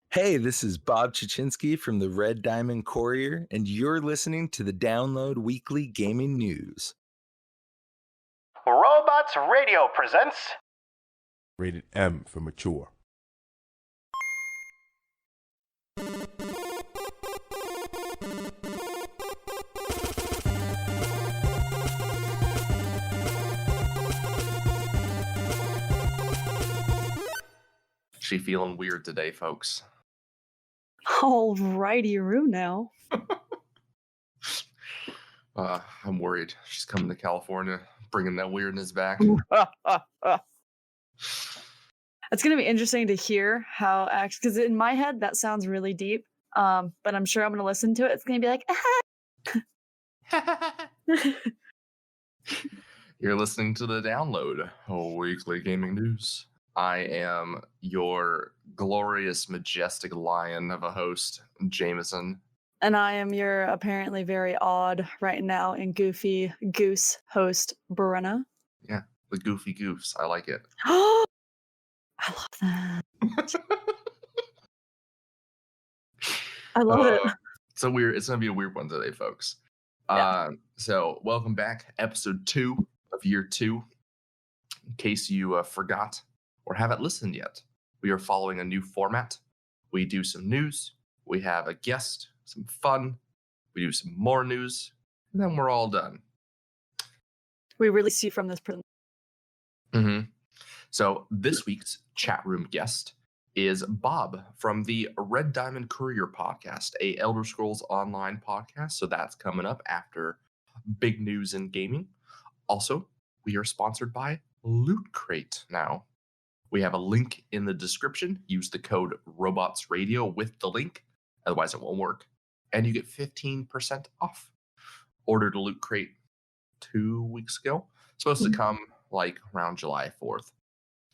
Hey, this is Bob Chichinski from the Red Diamond Courier, and you're listening to the Download Weekly Gaming News. Robots Radio presents Rated M for mature. She feeling weird today, folks. Alrighty-roo now. I'm worried. She's coming to California, bringing that weirdness back. It's going to be interesting to hear how, because in my head, that sounds really deep. But I'm sure I'm going to listen to it. It's going to be like, You're listening to the Download Weekly Gaming News. I am your glorious, majestic lion of a host, Jameson. And I am your apparently very odd right now and goofy goose host, Brenna. Yeah, the goofy goofs. I like it. I love that. I love it. It's going to be a weird one today, folks. Yeah. So welcome back, episode 2 of year 2. In case you forgot or haven't listened yet, we are following a new format. We do some news, we have a guest, some fun, we do some more news, and then we're all done. We really see from this person. So this week's chat room guest is Bob from the Red Diamond Courier podcast, a Elder Scrolls Online podcast. So that's coming up after big news in gaming. Also, we are sponsored by Loot Crate now. We have a link in the description. Use the code ROBOTSRadio with the link. Otherwise, it won't work. And you get 15% off. Ordered a Loot Crate 2 weeks ago. Supposed to come like around July 4th.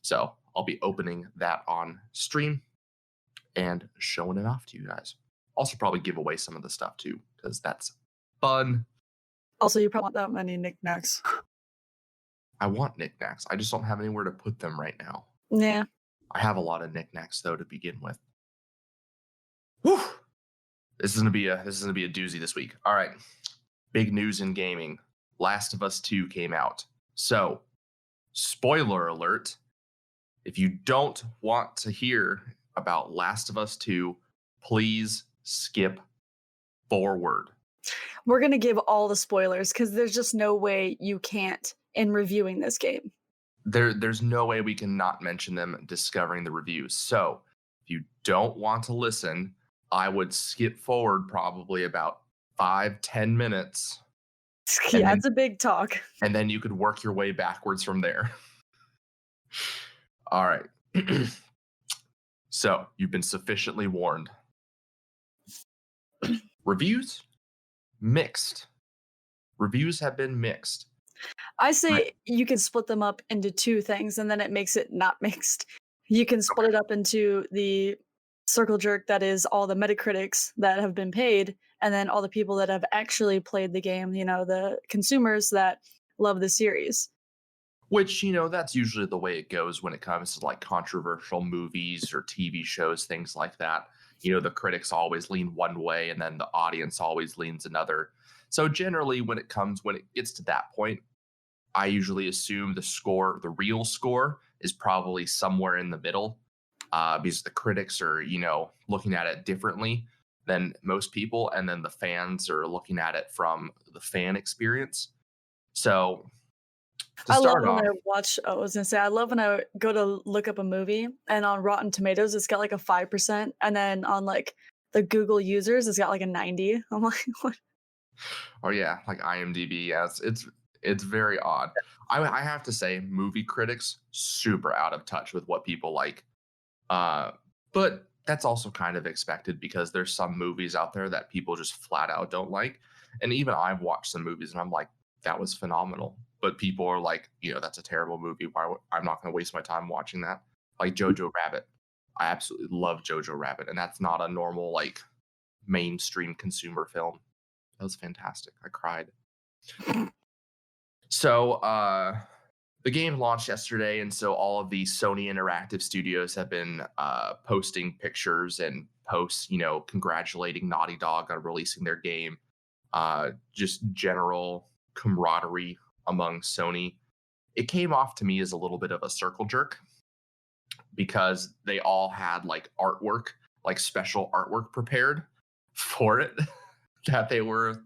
So I'll be opening that on stream and showing it off to you guys. Also probably give away some of the stuff too, because that's fun. Also, you probably want that many knickknacks. I want knickknacks. I just don't have anywhere to put them right now. Yeah. I have a lot of knickknacks though to begin with. Whew. This is gonna be a doozy this week. All right. Big news in gaming. Last of Us 2 came out. So, spoiler alert. If you don't want to hear about Last of Us 2, please skip forward. We're going to give all the spoilers because there's just no way you can't in reviewing this game. There's no way we can not mention them discovering the reviews. So if you don't want to listen, I would skip forward probably about 5-10 minutes. Yeah, it's a big talk. And then you could work your way backwards from there. All right. So you've been sufficiently warned. Reviews? Mixed. Reviews have been mixed. I say you can split them up into two things and then it makes it not mixed. You can split it up into the circle jerk that is all the Metacritics that have been paid and then all the people that have actually played the game, you know, the consumers that love the series. Which, you know, that's usually the way it goes when it comes to like controversial movies or TV shows, things like that. You know, the critics always lean one way and then the audience always leans another. So generally when it gets to that point, I usually assume the real score is probably somewhere in the middle because the critics are, you know, looking at it differently than most people. And then the fans are looking at it from the fan experience. So I love when I go to look up a movie and on Rotten Tomatoes, it's got like a 5%. And then on like the Google users, it's got like a 90. I'm like, what? Oh yeah. Like IMDb. Yes. It's very odd. I have to say movie critics super out of touch with what people like. But that's also kind of expected because there's some movies out there that people just flat out don't like. And even I've watched some movies and I'm like, that was phenomenal. But people are like, you know, that's a terrible movie. I'm not going to waste my time watching that. Like Jojo Rabbit. I absolutely love Jojo Rabbit. And that's not a normal, like, mainstream consumer film. That was fantastic. I cried. So, the game launched yesterday, and so all of the Sony Interactive Studios have been posting pictures and posts, congratulating Naughty Dog on releasing their game. Just general camaraderie among Sony. It came off to me as a little bit of a circle jerk because they all had like artwork, like special artwork prepared for it that they were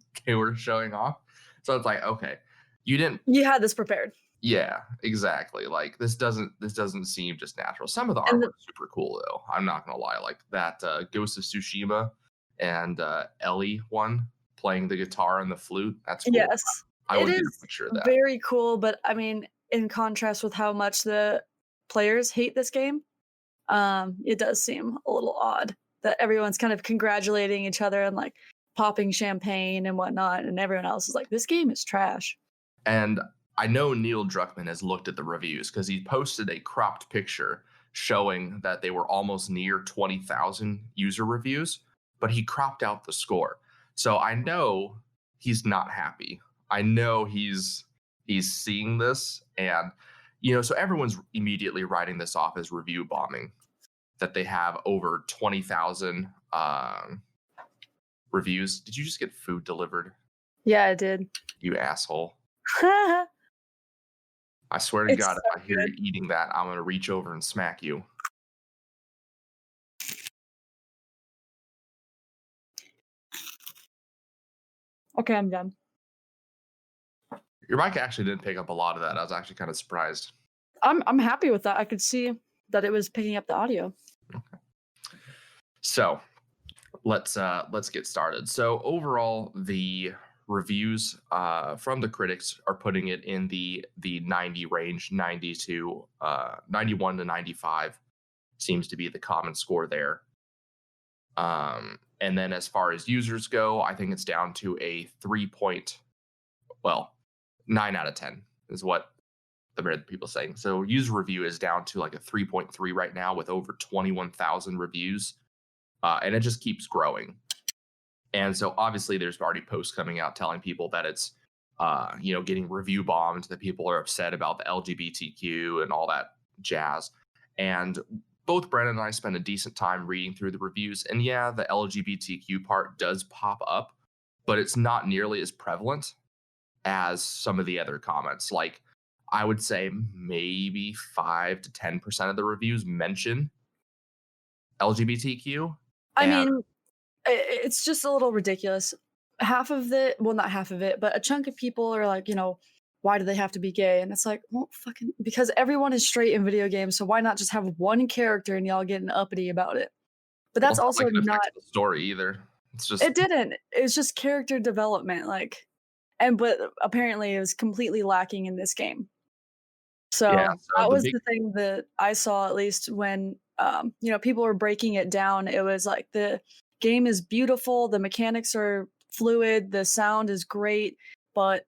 showing off. So it's like, okay, you had this prepared. Yeah, exactly. Like this doesn't seem just natural. Some of the artwork's super cool though. I'm not gonna lie. Like that Ghost of Tsushima and Ellie one playing the guitar and the flute. That's cool. Yes, I would it get a is picture of that. very cool. But I mean, in contrast with how much the players hate this game, it does seem a little odd that everyone's kind of congratulating each other and like popping champagne and whatnot, and everyone else is like, "This game is trash." And I know Neil Druckmann has looked at the reviews because he posted a cropped picture showing that they were almost near 20,000 user reviews, but he cropped out the score. So I know he's not happy. I know he's seeing this, and so everyone's immediately writing this off as review bombing, that they have over 20,000 reviews. Did you just get food delivered? Yeah, I did. You asshole. I swear to God, so if I hear you eating that, I'm going to reach over and smack you. Okay, I'm done. Your mic actually didn't pick up a lot of that. I was actually kind of surprised. I'm happy with that. I could see that it was picking up the audio. Okay. So let's get started. So overall, the reviews from the critics are putting it in the 90 range. 91 to 95 seems to be the common score there. And then as far as users go, I think it's down to a 9 out of 10 is what the people saying. So user review is down to like a 3.3 right now with over 21,000 reviews. And it just keeps growing. And so obviously there's already posts coming out telling people that it's, getting review bombed, that people are upset about the LGBTQ and all that jazz. And both Brenna and I spent a decent time reading through the reviews. And yeah, the LGBTQ part does pop up, but it's not nearly as prevalent as some of the other comments. Like I would say maybe 5 to 10% of the reviews mention LGBTQ. I mean, it's just a little ridiculous. Half of it, well, not half of it, but a chunk of people are like, why do they have to be gay? And it's like, well, fucking, because everyone is straight in video games, so why not just have one character and y'all getting uppity about it? But that's also like not the story either. It's just it didn't. It's just character development, but apparently it was completely lacking in this game. So that was the thing that I saw, at least when people were breaking it down. It was like the game is beautiful, the mechanics are fluid, the sound is great, but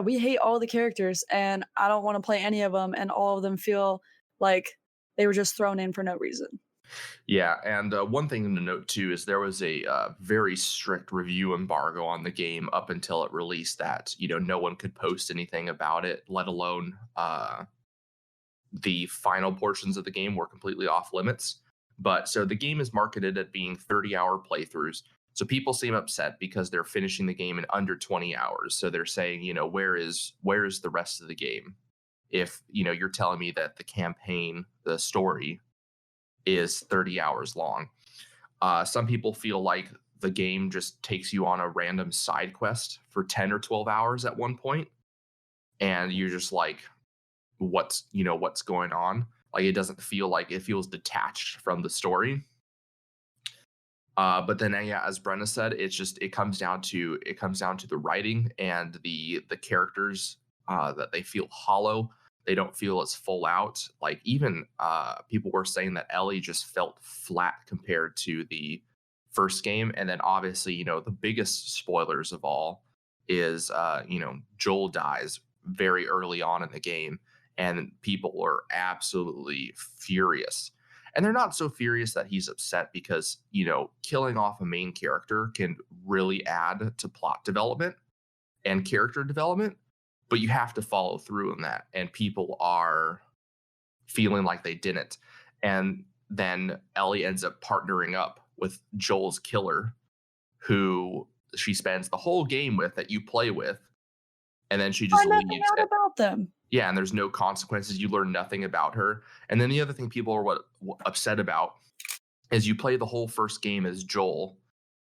we hate all the characters, and I don't want to play any of them, and all of them feel like they were just thrown in for no reason. Yeah, and one thing to note too is there was a very strict review embargo on the game up until it released. That no one could post anything about it, let alone the final portions of the game were completely off limits. But so the game is marketed at being 30-hour playthroughs. So people seem upset because they're finishing the game in under 20 hours. So they're saying, where is the rest of the game? If you're telling me that the campaign, the story, is 30 hours long. Some people feel like the game just takes you on a random side quest for 10 or 12 hours at one point, and you're just like, what's going on? Like it doesn't feel like, it feels detached from the story. But then as Brenna said, it comes down to the writing and the characters, that they feel hollow. They don't feel as full out. Like even people were saying that Ellie just felt flat compared to the first game. And then obviously, the biggest spoilers of all is, Joel dies very early on in the game, and people are absolutely furious. And they're not so furious that he's upset because, killing off a main character can really add to plot development and character development. but you have to follow through on that, and people are feeling like they didn't. And then Ellie ends up partnering up with Joel's killer, who she spends the whole game with, that you play with, and then she just Find nothing leaves. out about them. Yeah, and there's no consequences. You learn nothing about her. And then the other thing people are upset about is you play the whole first game as Joel,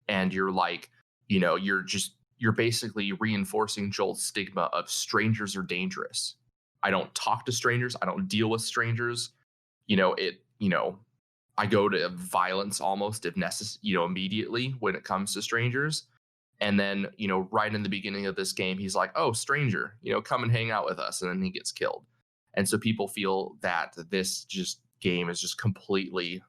and you're like, you're basically reinforcing Joel's stigma of strangers are dangerous. I don't talk to strangers. I don't deal with strangers. I go to violence almost if necessary, immediately when it comes to strangers. And then, right in the beginning of this game, he's like, oh, stranger, come and hang out with us. And then he gets killed. And so people feel that this game is just completely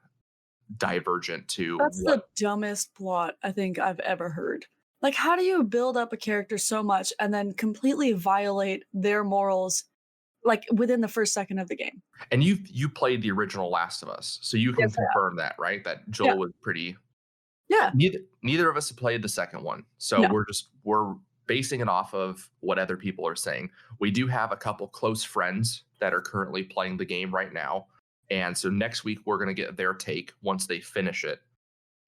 divergent to That's the dumbest plot I think I've ever heard. Like, how do you build up a character so much and then completely violate their morals, like, within the first second of the game? And you played the original Last of Us, so you can Yes, I have. confirm that, right? That Joel was pretty. Yeah. Neither of us have played the second one, so No. we're basing it off of what other people are saying. We do have a couple close friends that are currently playing the game right now, and so next week we're going to get their take once they finish it,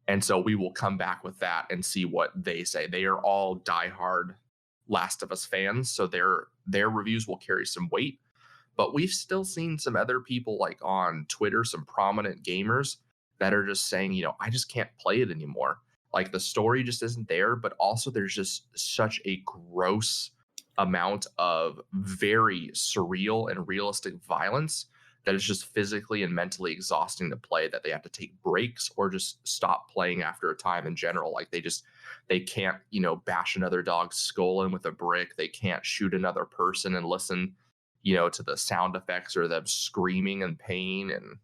and so we will come back with that and see what they say. They are all diehard Last of Us fans, so their reviews will carry some weight. But we've still seen some other people, like on Twitter, some prominent gamers that are just saying, I just can't play it anymore. Like, the story just isn't there, but also there's just such a gross amount of very surreal and realistic violence that is just physically and mentally exhausting to play, that they have to take breaks or just stop playing after a time in general. Like, they can't, bash another dog's skull in with a brick. They can't shoot another person and listen, to the sound effects or them screaming in pain. And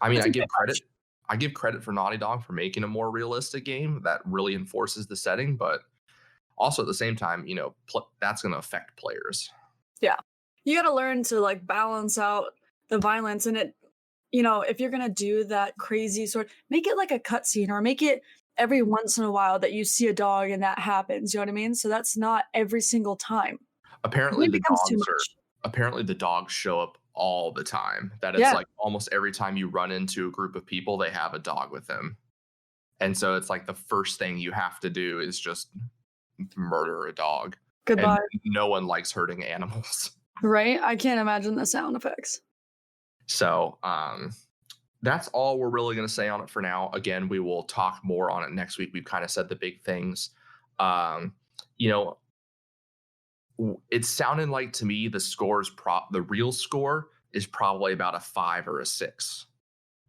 I mean, I give credit for Naughty Dog for making a more realistic game that really enforces the setting, but also at the same time, that's going to affect players. Yeah. You got to learn to, like, balance out the violence, and it, if you're going to do that crazy make it like a cutscene, or make it every once in a while that you see a dog and that happens, you know what I mean? So that's not every single time. Apparently It becomes too much. the dogs show up all the time. That it's like almost every time you run into a group of people, they have a dog with them. And so it's like the first thing you have to do is just murder a dog. Goodbye. And no one likes hurting animals. Right? I can't imagine the sound effects. So that's all we're really going to say on it for now. Again, we will talk more on it next week. We've kind of said the big things. It's sounding like to me the real score is probably about a 5 or a 6.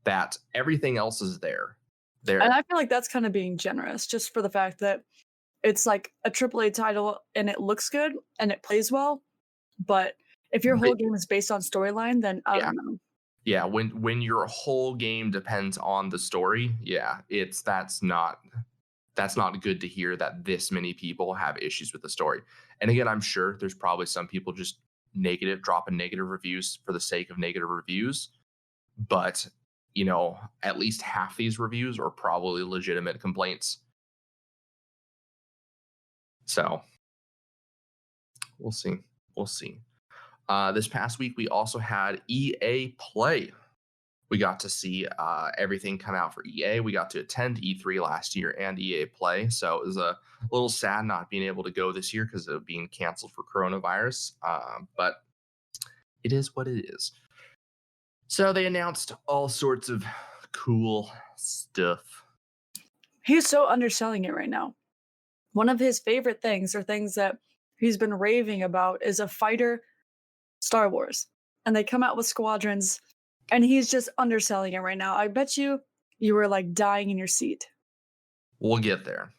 That everything else is there. And I feel like that's kind of being generous, just for the fact that it's like a AAA title and it looks good and it plays well. But if your whole game is based on storyline, then I don't know. Yeah, when your whole game depends on the story, that's not good to hear that this many people have issues with the story. And again, I'm sure there's probably some people just dropping negative reviews for the sake of negative reviews. But, at least half these reviews are probably legitimate complaints. So we'll see. This past week, we also had EA Play. We got to see everything come out for EA. We got to attend E3 last year and EA Play. So it was a little sad not being able to go this year because of being canceled for coronavirus. But it is what it is. So they announced all sorts of cool stuff. He's so underselling it right now. One of his favorite things, or things that he's been raving about, is a fighter Star Wars. And they come out with squadrons, and he's just underselling it right now. I bet you were like dying in your seat. We'll get there.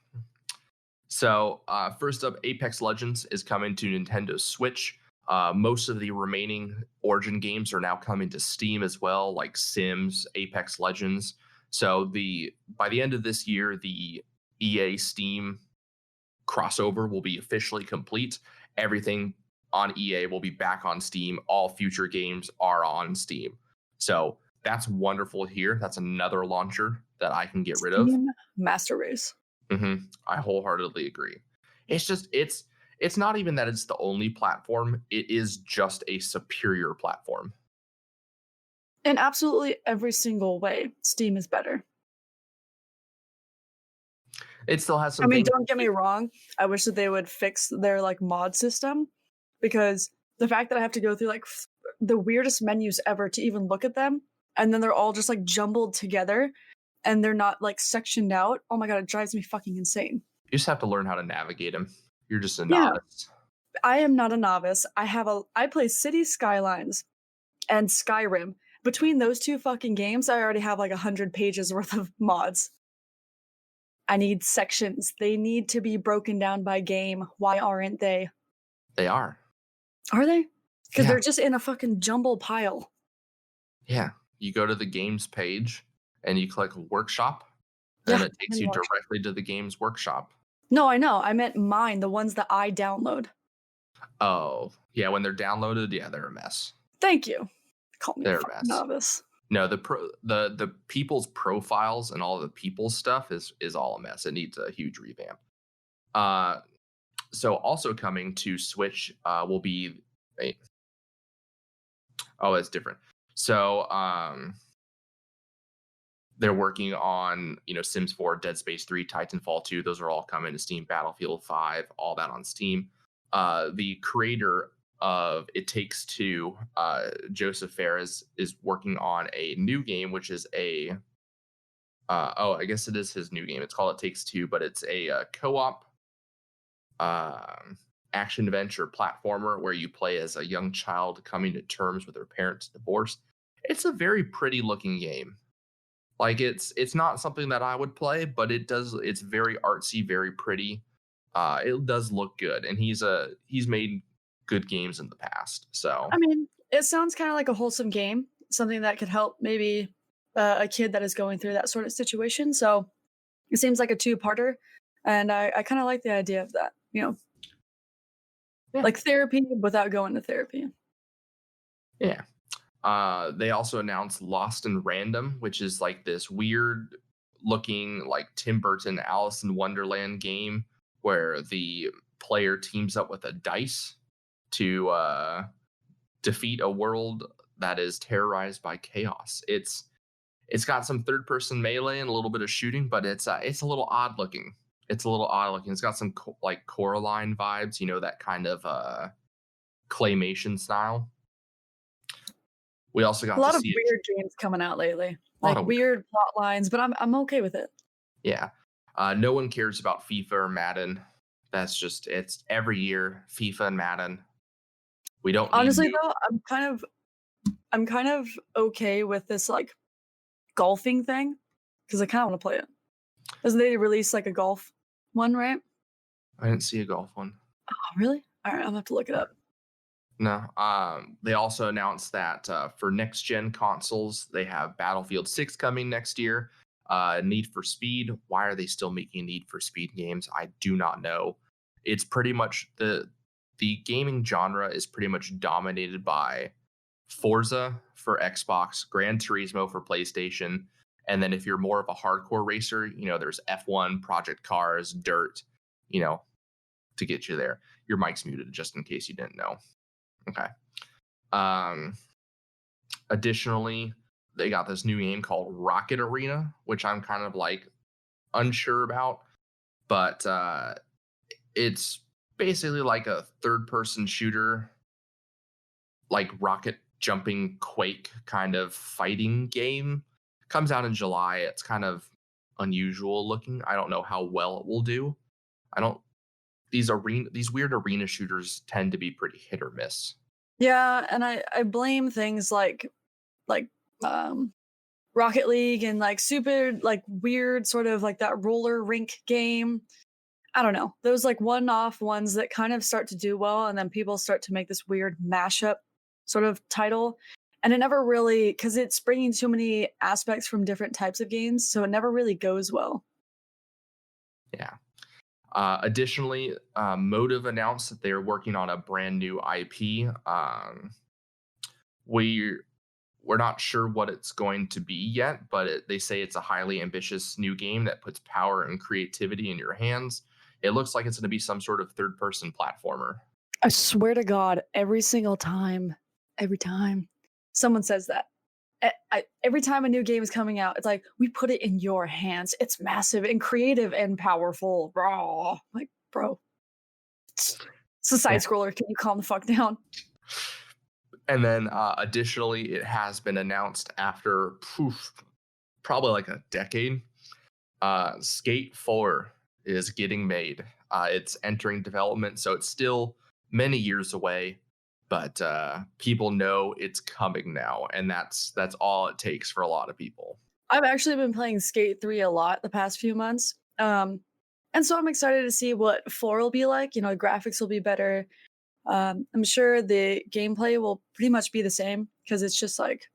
So first up, Apex Legends is coming to Nintendo Switch. Most of the remaining Origin games are now coming to Steam as well, like Sims, Apex Legends. So by the end of this year, the EA Steam crossover will be officially complete. Everything on EA will be back on Steam. All future games are on Steam. So that's wonderful here. That's another launcher that I can get rid of. Master Race. I wholeheartedly agree. It's it's not even that it's the only platform. It is just a superior platform. In absolutely every single way, Steam is better. It still has some I mean, things. don't get me wrong. I wish that they would fix their like mod system, because the fact that I have to go through like the weirdest menus ever to even look at them, and then they're all just like jumbled together and they're not like sectioned out. Oh my god, it drives me fucking insane. You just have to learn how to navigate them. You're just a Yeah. novice. I am not a novice. I play City Skylines and Skyrim. Between those two fucking games, I already have like 100 pages worth of mods. I need sections. They need to be broken down by game. Why aren't they? They are. Are they? Because Yeah. they're just in a fucking jumble pile. Yeah. You go to the games page and you click workshop, and Yeah, it takes in you workshop. directly to the games workshop. No, I know. I meant mine, the ones that I download. Oh, yeah. When they're downloaded, yeah, they're a mess. Thank you. Call me a They're a fucking mess. novice. No, the people's profiles and all the people's stuff is all a mess. It needs a huge revamp. So also coming to Switch will be it's different. So they're working on Sims 4, Dead Space 3, Titanfall 2. Those are all coming to Steam. Battlefield 5, all that on Steam. The creator of It Takes Two, Joseph Fares, is working on a new game, which is I guess it is his new game. It's called It Takes Two, but it's a co-op action adventure platformer where you play as a young child coming to terms with their parents' divorce. It's a very pretty looking game. Like it's not something that I would play, but it's very artsy, very pretty. It does look good, and he's made good games in the past. So I mean, it sounds kind of like a wholesome game, something that could help maybe a kid that is going through that sort of situation. So it seems like a two-parter, and I kind of like the idea of that. Yeah. Like therapy without going to therapy. Yeah. They also announced Lost in Random, which is like this weird looking like Tim Burton Alice in Wonderland game where the player teams up with a dice to defeat a world that is terrorized by chaos. It's got some third person melee and a little bit of shooting, but it's a little odd looking. It's got some Coraline vibes, that kind of claymation style. We also got a lot of see weird games coming out lately, like weird plot lines, but I'm okay with it. Yeah. No one cares about FIFA or Madden. That's just, it's every year FIFA and Madden. We don't honestly though. I'm kind of okay with this like golfing thing because I kind of want to play it. Doesn't they release like a golf one, right? I didn't see a golf one. Oh, really? All right, I'm gonna have to look it up. No. They also announced that for next gen consoles, they have Battlefield 6 coming next year. Need for Speed. Why are they still making Need for Speed games? I do not know. It's pretty much the gaming genre is pretty much dominated by Forza for Xbox, Gran Turismo for PlayStation, and then if you're more of a hardcore racer, there's F1, Project Cars, Dirt, to get you there. Your mic's muted just in case you didn't know. Okay. Additionally, they got this new game called Rocket Arena, which I'm kind of like unsure about, but it's basically like a third-person shooter, like rocket jumping Quake kind of fighting game. Comes out in July. It's kind of unusual looking. I don't know how well it will do. These weird arena shooters tend to be pretty hit or miss. Yeah, and I blame things like Rocket League and like super like weird sort of like that roller rink game. I don't know. Those like one-off ones that kind of start to do well, and then people start to make this weird mashup sort of title. And it never really, because it's bringing too many aspects from different types of games, so it never really goes well. Yeah. Additionally, Motive announced that they're working on a brand new IP. We're not sure what it's going to be yet, but they say it's a highly ambitious new game that puts power and creativity in your hands. It looks like it's going to be some sort of third-person platformer. I swear to God, every time someone says that, every time a new game is coming out, it's like, we put it in your hands. It's massive and creative and powerful. Raw. Like, bro, it's a side scroller. Can you calm the fuck down? And then additionally, it has been announced after probably like a decade. Skate 4 is getting made. It's entering development, so it's still many years away, but people know it's coming now, and that's all it takes for a lot of people. I've actually been playing Skate 3 a lot the past few months. And so I'm excited to see what 4 will be like. Graphics will be better. I'm sure the gameplay will pretty much be the same because it's just like,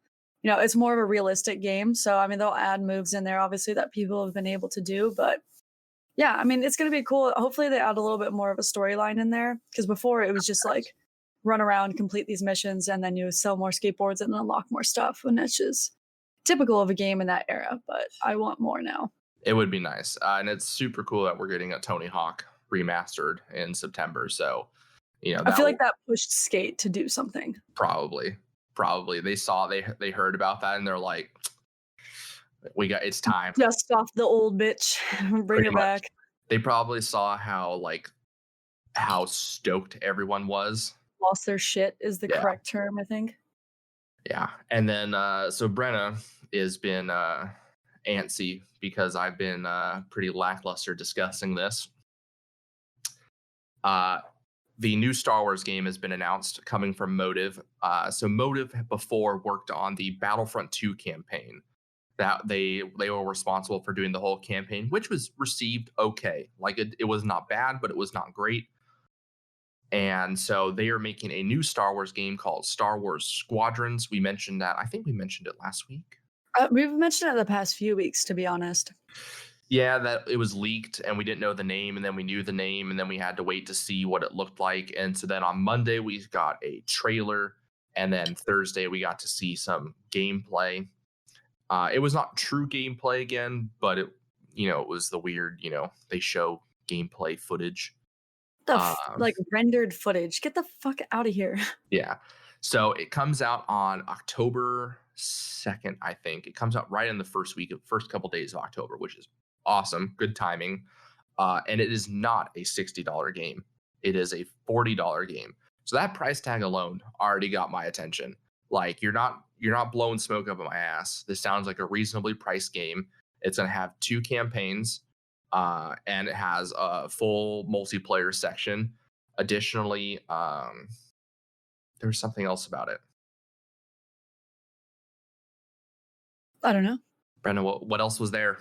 it's more of a realistic game. So, I mean, they'll add moves in there, obviously, that people have been able to do. But yeah, I mean, it's going to be cool. Hopefully they add a little bit more of a storyline in there because before it was just like run around, complete these missions, and then you sell more skateboards and unlock more stuff. And it's just typical of a game in that era. But I want more now. It would be nice. And it's super cool that we're getting a Tony Hawk remastered in September. So, I feel like that pushed Skate to do something. Probably they heard about that and they're like, it's time. Dust off the old bitch, bring her back. They probably saw how stoked everyone was. Lost their shit is the correct term, I think. Yeah. And then so Brenna has been antsy because I've been pretty lackluster discussing this. The new Star Wars game has been announced, coming from Motive. So Motive before worked on the Battlefront 2 campaign. That they were responsible for doing the whole campaign, which was received okay. Like it was not bad, but it was not great. And so they are making a new Star Wars game called Star Wars Squadrons. We mentioned that. I think we mentioned it last week. We've mentioned it the past few weeks, to be honest. Yeah, that it was leaked and we didn't know the name, and then we knew the name, and then we had to wait to see what it looked like. And so then on Monday we got a trailer, and then Thursday we got to see some gameplay. It was not true gameplay again, but it was the weird, they show gameplay footage. Like rendered footage. Get the fuck out of here. Yeah. So it comes out on October 2nd, I think. It comes out right in the first couple days of October, which is awesome. Good timing. And it is not a $60 game. It is a $40 game. So that price tag alone already got my attention. Like you're not blowing smoke up my ass. This sounds like a reasonably priced game. It's going to have 2 campaigns, and it has a full multiplayer section. Additionally, there's something else about it. I don't know. Brenna, what else was there?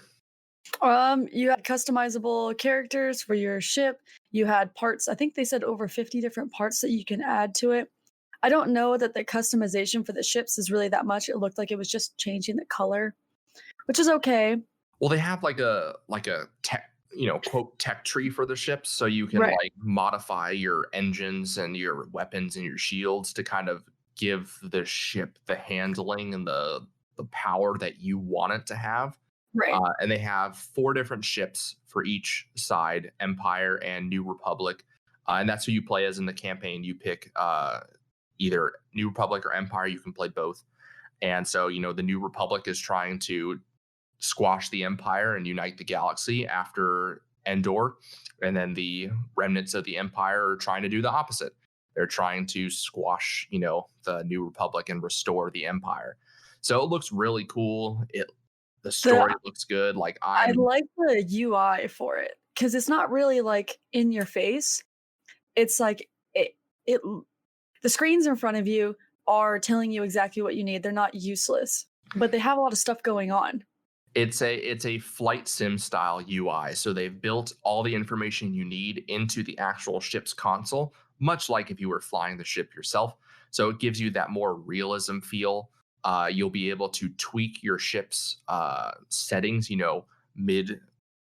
You had customizable characters for your ship. You had parts. I think they said over 50 different parts that you can add to it. I don't know that the customization for the ships is really that much. It looked like it was just changing the color, which is okay. Well, they have like a tech, quote, tech tree for the ships, so you can like modify your engines and your weapons and your shields to kind of give the ship the handling and the power that you want it to have. Right. And they have 4 different ships for each side: Empire and New Republic, and that's who you play as in the campaign. You pick either New Republic or Empire. You can play both. And so, the New Republic is trying to squash the Empire and unite the galaxy after Endor. And then the remnants of the Empire are trying to do the opposite. They're trying to squash, the New Republic and restore the Empire. So it looks really cool. The story looks good. Like I like the UI for it because it's not really like in your face. It's like the screens in front of you are telling you exactly what you need. They're not useless, but they have a lot of stuff going on. It's a flight sim style UI. So they've built all the information you need into the actual ship's console, much like if you were flying the ship yourself. So it gives you that more realism feel. You'll be able to tweak your ship's settings, mid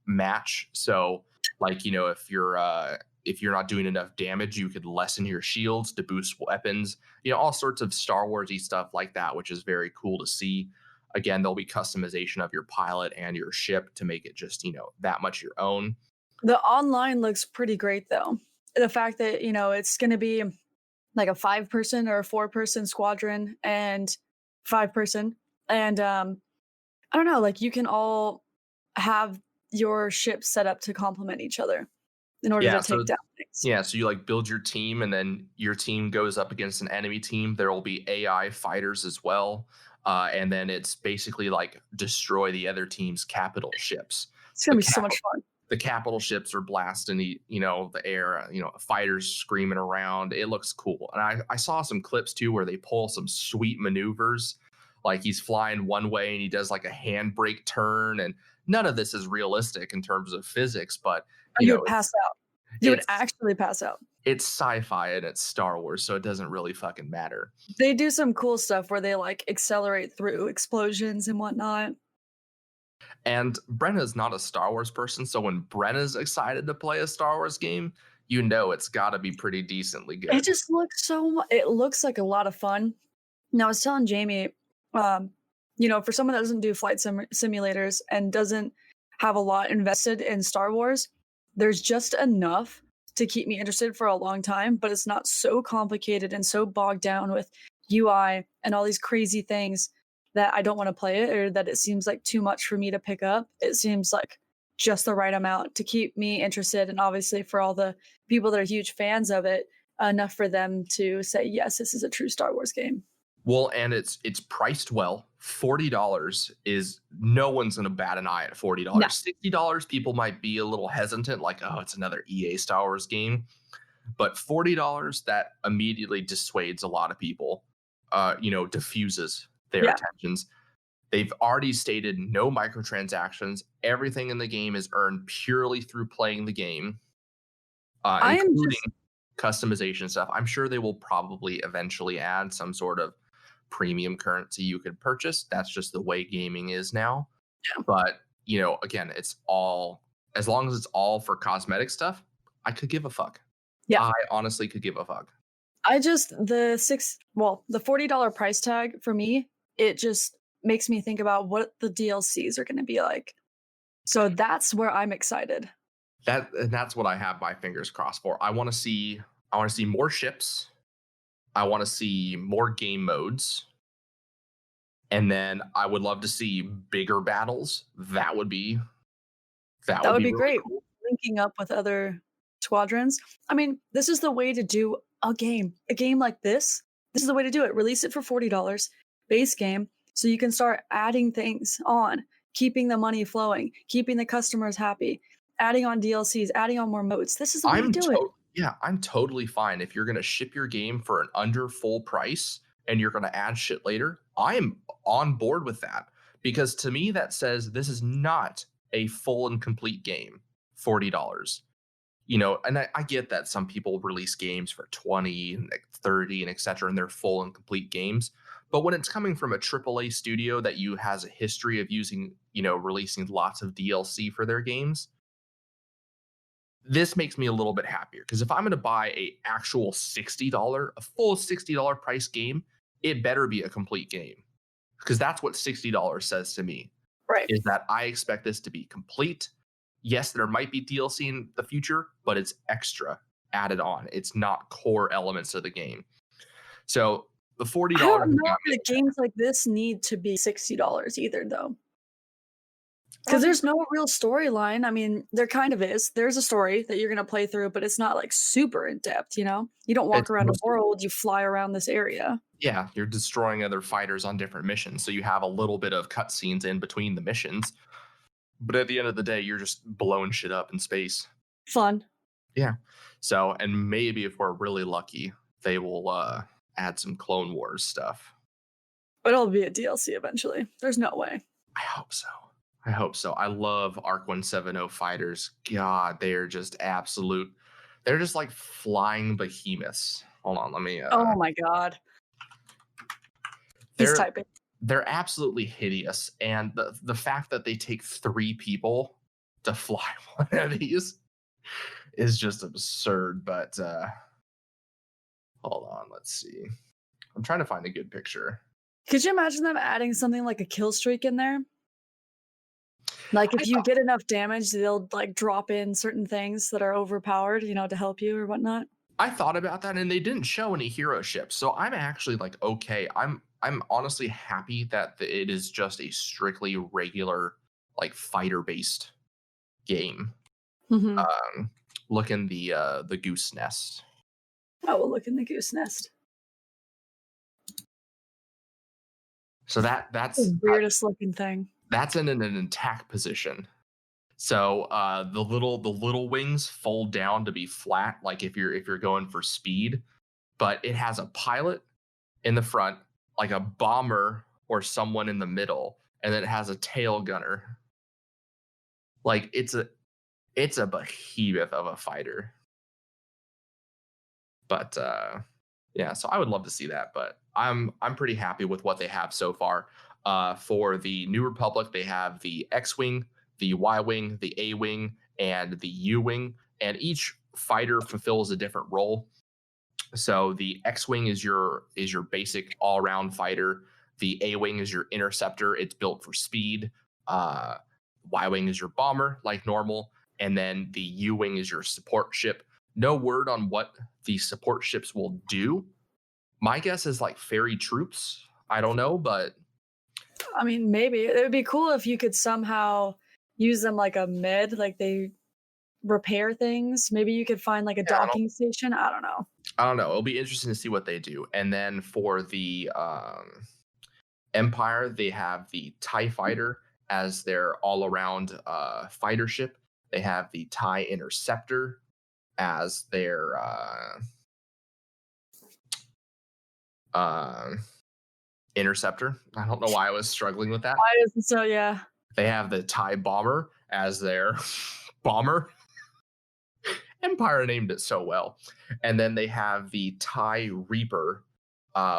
match. So like, if you're not doing enough damage, you could lessen your shields to boost weapons, all sorts of Star Wars-y stuff like that, which is very cool to see. Again, there'll be customization of your pilot and your ship to make it just, that much your own. The online looks pretty great though. The fact that, it's going to be like a 5-person or a 4-person squadron and 5-person. And I don't know, like you can all have your ships set up to complement each other in order Yeah, to so take down things. yeah, so you like build your team, and then your team goes up against an enemy team. There will be AI fighters as well, and then it's basically like destroy the other team's capital ships. It's going The to be so capital much fun. the capital ships are blasting the air. Fighters screaming around. It looks cool, and I saw some clips too where they pull some sweet maneuvers. Like he's flying one way and he does like a handbrake turn, and none of this is realistic in terms of physics, but Oh, you you know would pass out. You would it's actually pass out. it's sci-fi and it's Star Wars, so it doesn't really fucking matter. They do some cool stuff where they like accelerate through explosions and whatnot. And Brenna's not a Star Wars person, so when Brenna's excited to play a Star Wars game, it's got to be pretty decently It good. just looks it looks like a lot of fun. Now I was telling Jamie, for someone that doesn't do flight simulators and doesn't have a lot invested in Star Wars, there's just enough to keep me interested for a long time, but it's not so complicated and so bogged down with UI and all these crazy things that I don't want to play it, or that it seems like too much for me to pick up. It seems like just the right amount to keep me interested, and obviously for all the people that are huge fans of it, enough for them to say, yes, this is a true Star Wars game. Well, and it's priced well. $40 is no one's gonna bat an eye at $40. No. $60, people might be a little hesitant, like, oh, it's another EA Star Wars game. But $40, that immediately dissuades a lot of people, diffuses their Yeah. attentions. They've already stated no microtransactions. Everything in the game is earned purely through playing the game, I am including just customization stuff. I'm sure they will probably eventually add some sort of premium currency you could purchase. That's just the way gaming is now. Yeah. But, again, it's all, as long as it's all for cosmetic stuff, I could give a fuck. Yeah. I honestly could give a fuck. the $40 price tag for me, it just makes me think about what the DLCs are going to be like. So that's where I'm excited. That's what I have my fingers crossed for. I want to see more ships. I want to see more game modes. And then I would love to see bigger battles. That would be That would be really great. cool. Linking up with other squadrons. I mean, this is the way to do a game. A game like this. This is the way to do it. Release it for $40 base game, so you can start adding things on, keeping the money flowing, keeping the customers happy, adding on DLCs, adding on more modes. This is the way to do it. Yeah, I'm totally fine if you're going to ship your game for an under full price and you're going to add shit later. I am on board with that, because to me that says this is not a full and complete game. $40. And I get that some people release games for 20 and 30 and etc., and they're full and complete games. But when it's coming from a AAA studio that has a history of using, releasing lots of DLC for their games, this makes me a little bit happier, because if I'm going to buy a full $60 price game, it better be a complete game, because that's what $60 says to me. Right. Is that I expect this to be complete. Yes, there might be DLC in the future, but it's extra added on. It's not core elements of the game. So the $40. I don't know that games like this need to be $60 either, though. Because there's no real storyline. I mean, there kind of is. There's a story that you're going to play through, but it's not like super in depth, You don't walk around a world, you fly around this area. Yeah, you're destroying other fighters on different missions. So you have a little bit of cutscenes in between the missions. But at the end of the day, you're just blowing shit up in space. Fun. Yeah. So, and maybe if we're really lucky, they will add some Clone Wars stuff. But it'll be a DLC eventually. There's no way. I hope so. I love Arc 170 fighters. God, they're just absolute. They're just like flying behemoths. Hold on, let me. Oh my god. He's typing. They're absolutely hideous, and the fact that they take 3 people to fly one of these is just absurd. But hold on, let's see. I'm trying to find a good picture. Could you imagine them adding something like a kill streak in there? Like I if you thought, get enough damage, they'll like drop in certain things that are overpowered, to help you or whatnot. I thought about that, and they didn't show any hero ships, so I'm actually like, okay. I'm honestly happy that it is just a strictly regular, like fighter based game. Hmm. Look in the goose nest. Oh, we'll look in the goose nest. So The weirdest looking thing. that's in an attack position. So the little wings fold down to be flat, like if you're going for speed, but it has a pilot in the front, like a bomber or someone in the middle, and then it has a tail gunner. Like it's a behemoth of a fighter. But yeah, so I would love to see that, but I'm pretty happy with what they have so far. For the New Republic, they have the X-wing, the Y-wing, the A-wing, and the U-wing, and each fighter fulfills a different role. So the X-wing is your basic all-around fighter. The A-wing is your interceptor. It's built for speed. Y-wing is your bomber, like normal, and then the U-wing is your support ship. No word on what the support ships will do. My guess is like ferry troops. I don't know, but I mean, maybe it would be cool if you could somehow use them like a med, like they repair things. Maybe you could find like a yeah, docking station. I don't know. It'll be interesting to see what they do. And then for the Empire, they have the TIE fighter as their all-around fighter ship. They have the TIE interceptor as their interceptor. I don't know why I was struggling with that. Why is it so? Yeah. They have the TIE bomber as their bomber. Empire named it so well. And then they have the TIE Reaper,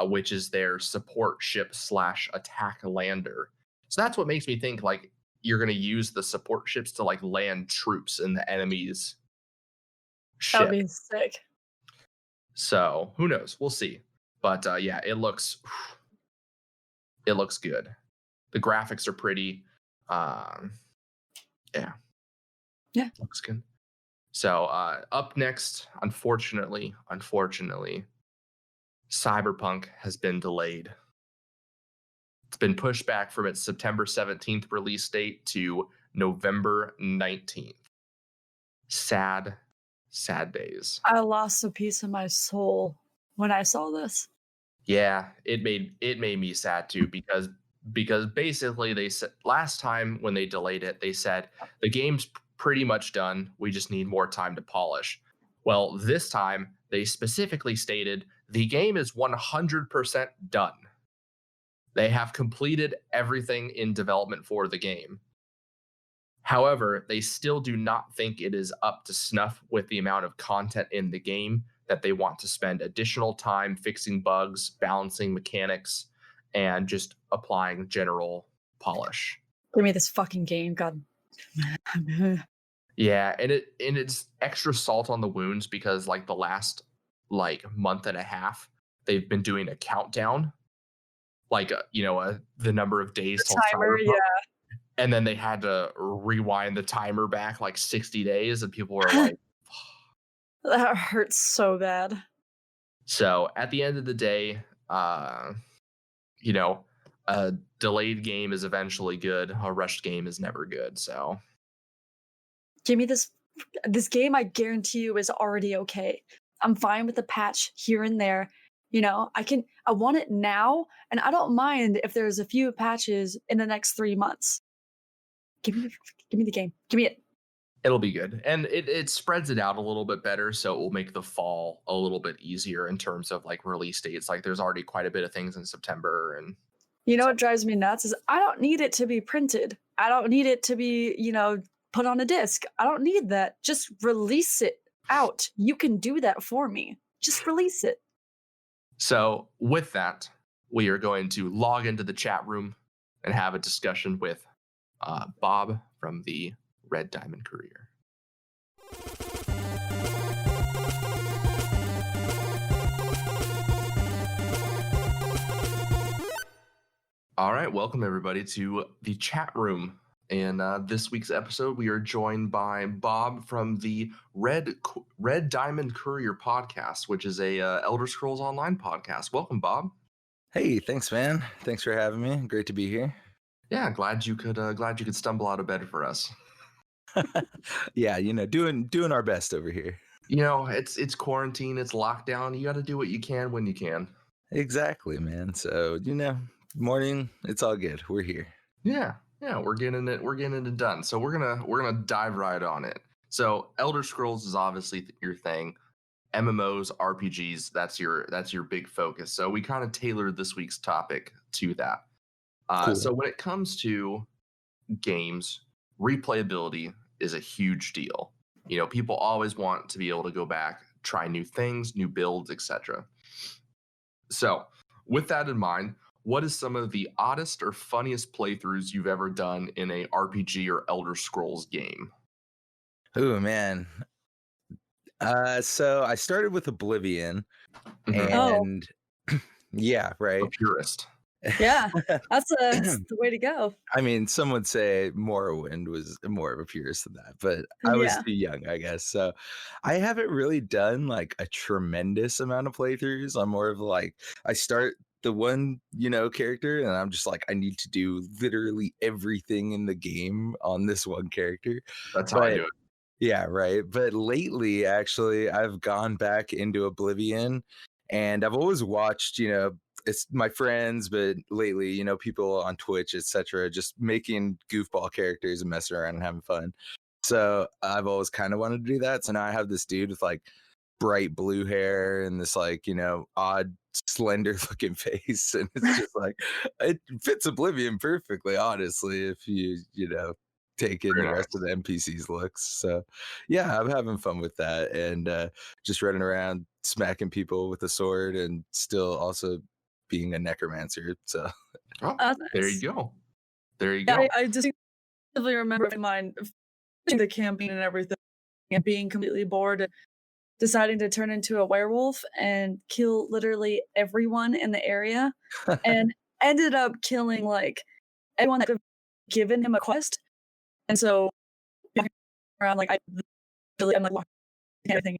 which is their support ship / attack lander. So that's what makes me think like you're going to use the support ships to like land troops in the enemy's That would ship. be sick. So who knows? We'll see. But yeah, it looks good. The graphics are pretty. Yeah. Looks good. So up next, unfortunately, Cyberpunk has been delayed. It's been pushed back from its September 17th release date to November 19th. Sad days. I lost a piece of my soul when I saw this. Yeah, it made me sad too because basically they said last time when they delayed it, they said the game's pretty much done. We just need more time to polish. Well, this time they specifically stated the game is 100% done. They have completed everything in development for the game. However, they still do not think it is up to snuff with the amount of content in the game that they want to spend additional time fixing bugs, balancing mechanics, and just applying general polish. Give me this fucking game, God. Yeah, and it's extra salt on the wounds because like the last like month and a half, they've been doing a countdown, like the number of days till Timer, Cyberpunk. yeah. And then they had to rewind the timer back like 60 days, and people were like, That hurts so bad. so at the end of the day, a delayed game is eventually good. A rushed game is never good. So Give me this game. I guarantee you is already okay. I'm fine with the patch here and there. I want it now, and I don't mind if there's a few patches in the next 3 months. Give me the game. Give me it. it'll be good, and it spreads it out a little bit better, so it will make the fall a little bit easier in terms of like release dates. Like there's already quite a bit of things in September, and You know what drives me nuts is I don't need it to be printed. I don't need it to be, put on a disc. I don't need that. Just release it out. You can do that for me. Just release it. so with that, we are going to log into the chat room and have a discussion with Bob from the Red Diamond Courier. All right, welcome everybody to the chat room. In this week's episode, we are joined by Bob from the Red Diamond Courier podcast, which is a Elder Scrolls Online podcast. Welcome, Bob. Hey, thanks, man. Thanks for having me. Great to be here. Yeah, glad you could stumble out of bed for us. Yeah, doing our best over here. It's quarantine, it's lockdown. You got to do what you can when you can. Exactly, man. So, morning, it's all good. We're here. Yeah, we're getting it done. So we're gonna dive right on it. So Elder Scrolls is obviously your thing. MMOs, RPGs, that's your big focus. So we kind of tailored this week's topic to that. Cool. So when it comes to games, replayability is a huge deal. People always want to be able to go back, try new things, new builds, etc. So with that in mind, what is some of the oddest or funniest playthroughs you've ever done in a RPG or Elder Scrolls game? Oh, man. So I started with Oblivion, Oh. and yeah, right. A purist. Yeah, that's the way to go. I mean, some would say Morrowind was more of a purist than that, but I was Yeah. too young, I guess. So I haven't really done like a tremendous amount of playthroughs. I'm more of like, I start the one, character, and I'm just like, I need to do literally everything in the game on this one character. That's how I But do it. yeah, right. But lately, actually, I've gone back into Oblivion, and I've always watched, it's my friends, but lately, people on Twitch, etc., just making goofball characters and messing around and having fun. So I've always kind of wanted to do that. So now I have this dude with like bright blue hair and this like, odd slender looking face. And it's just like, it fits Oblivion perfectly, honestly, if take in Very the rest nice. of the NPCs looks. So yeah, I'm having fun with that, and just running around smacking people with a sword and still also being a necromancer. So Oh, That's there nice. you go. There you Yeah, go. I distinctly remember mine finishing the campaign and everything and being completely bored and deciding to turn into a werewolf and kill literally everyone in the area and ended up killing like everyone that could have given him a quest. And so walking around like I'm like watching everything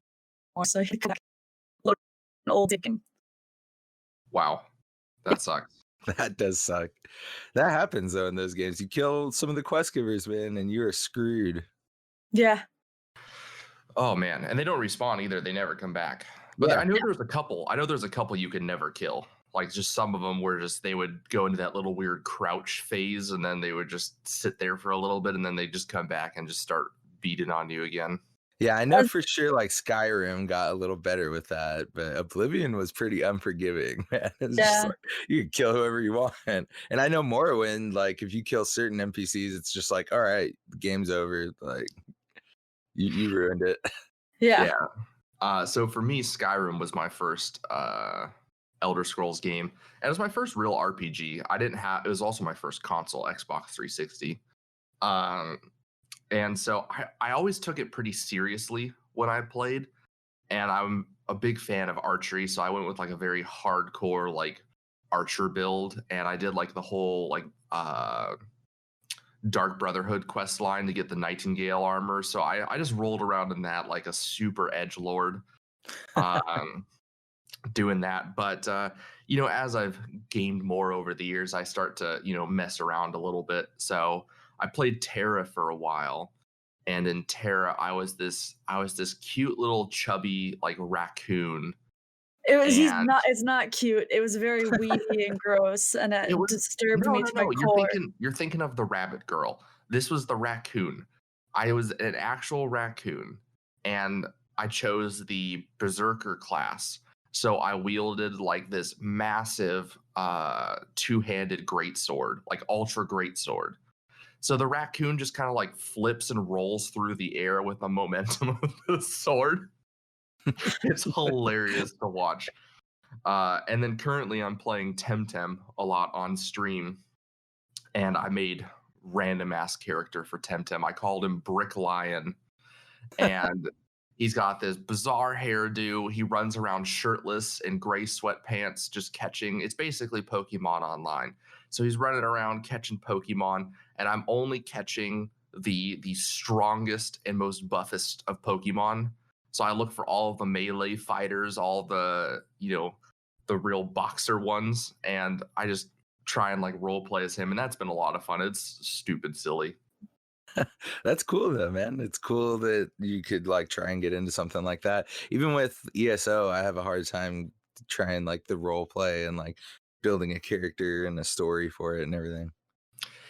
more so he could look an old dick. Wow, that sucks. that does suck. That happens though in those games. You kill some of the quest givers, man, and you are screwed. Yeah. Oh man, and they don't respawn either. They never come back. But Yeah. I know there's a couple. I know there's a couple you can never kill. Like just some of them where just they would go into that little weird crouch phase, and then they would just sit there for a little bit, and then they just come back and just start beating on you again. Yeah, I know for sure like Skyrim got a little better with that, but Oblivion was pretty unforgiving, man. It's just Yeah. like you can kill whoever you want. And I know Morrowind, like if you kill certain NPCs, it's just like, all right, the game's over. Like you ruined it. Yeah. So for me, Skyrim was my first Elder Scrolls game, and it was my first real RPG. It was also my first console, Xbox 360. And so I always took it pretty seriously when I played, and I'm a big fan of archery, so I went with like a very hardcore like archer build, and I did like the whole like Dark Brotherhood quest line to get the Nightingale armor. So I just rolled around in that like a super edgelord, doing that. But as I've gained more over the years, I start to mess around a little bit. So I played Terra for a while, and in Terra, I was this cute little chubby like raccoon. It's not cute. It was very weedy and gross, and it disturbed me to my core. You're thinking of the rabbit girl. This was the raccoon. I was an actual raccoon, and I chose the berserker class. So I wielded like this massive two-handed greatsword, like ultra greatsword. So the raccoon just kind of like flips and rolls through the air with the momentum of the sword. It's hilarious to watch. And then currently I'm playing Temtem a lot on stream, and I made random ass character for Temtem. I called him Brick Lion, and He's got this bizarre hairdo. He runs around shirtless in gray sweatpants, just catching. It's basically Pokemon Online. So he's running around catching Pokemon, and I'm only catching the strongest and most buffest of Pokemon. So I look for all of the melee fighters, all the the real boxer ones, and I just try and like role play as him, and that's been a lot of fun. It's stupid silly. That's cool though, man. It's cool that you could like try and get into something like that. Even with ESO, I have a hard time trying like the role play and like building a character and a story for it and everything.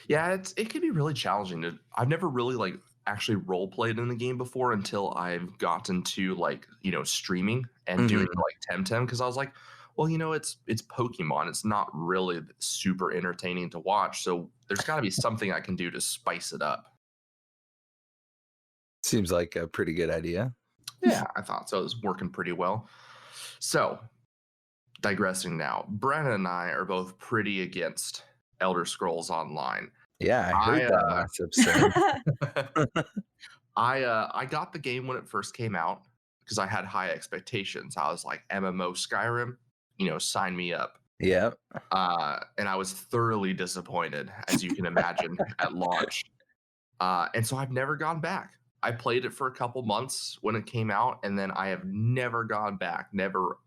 Yeah, it can be really challenging. I've never really like actually role played in the game before until I've gotten to like streaming and doing like Temtem, because I was like, well, it's Pokemon. It's not really super entertaining to watch, so there's got to be something I can do to spice it up. Seems like a pretty good idea. Yeah, I thought so. It was working pretty well. So, digressing now, Brenna and I are both pretty against Elder Scrolls Online. Yeah, I heard that last episode. I got the game when it first came out because I had high expectations. I was like, MMO Skyrim, sign me up. Yeah. And I was thoroughly disappointed, as you can imagine, at launch. And so I've never gone back. I played it for a couple months when it came out, and then I have never gone back, never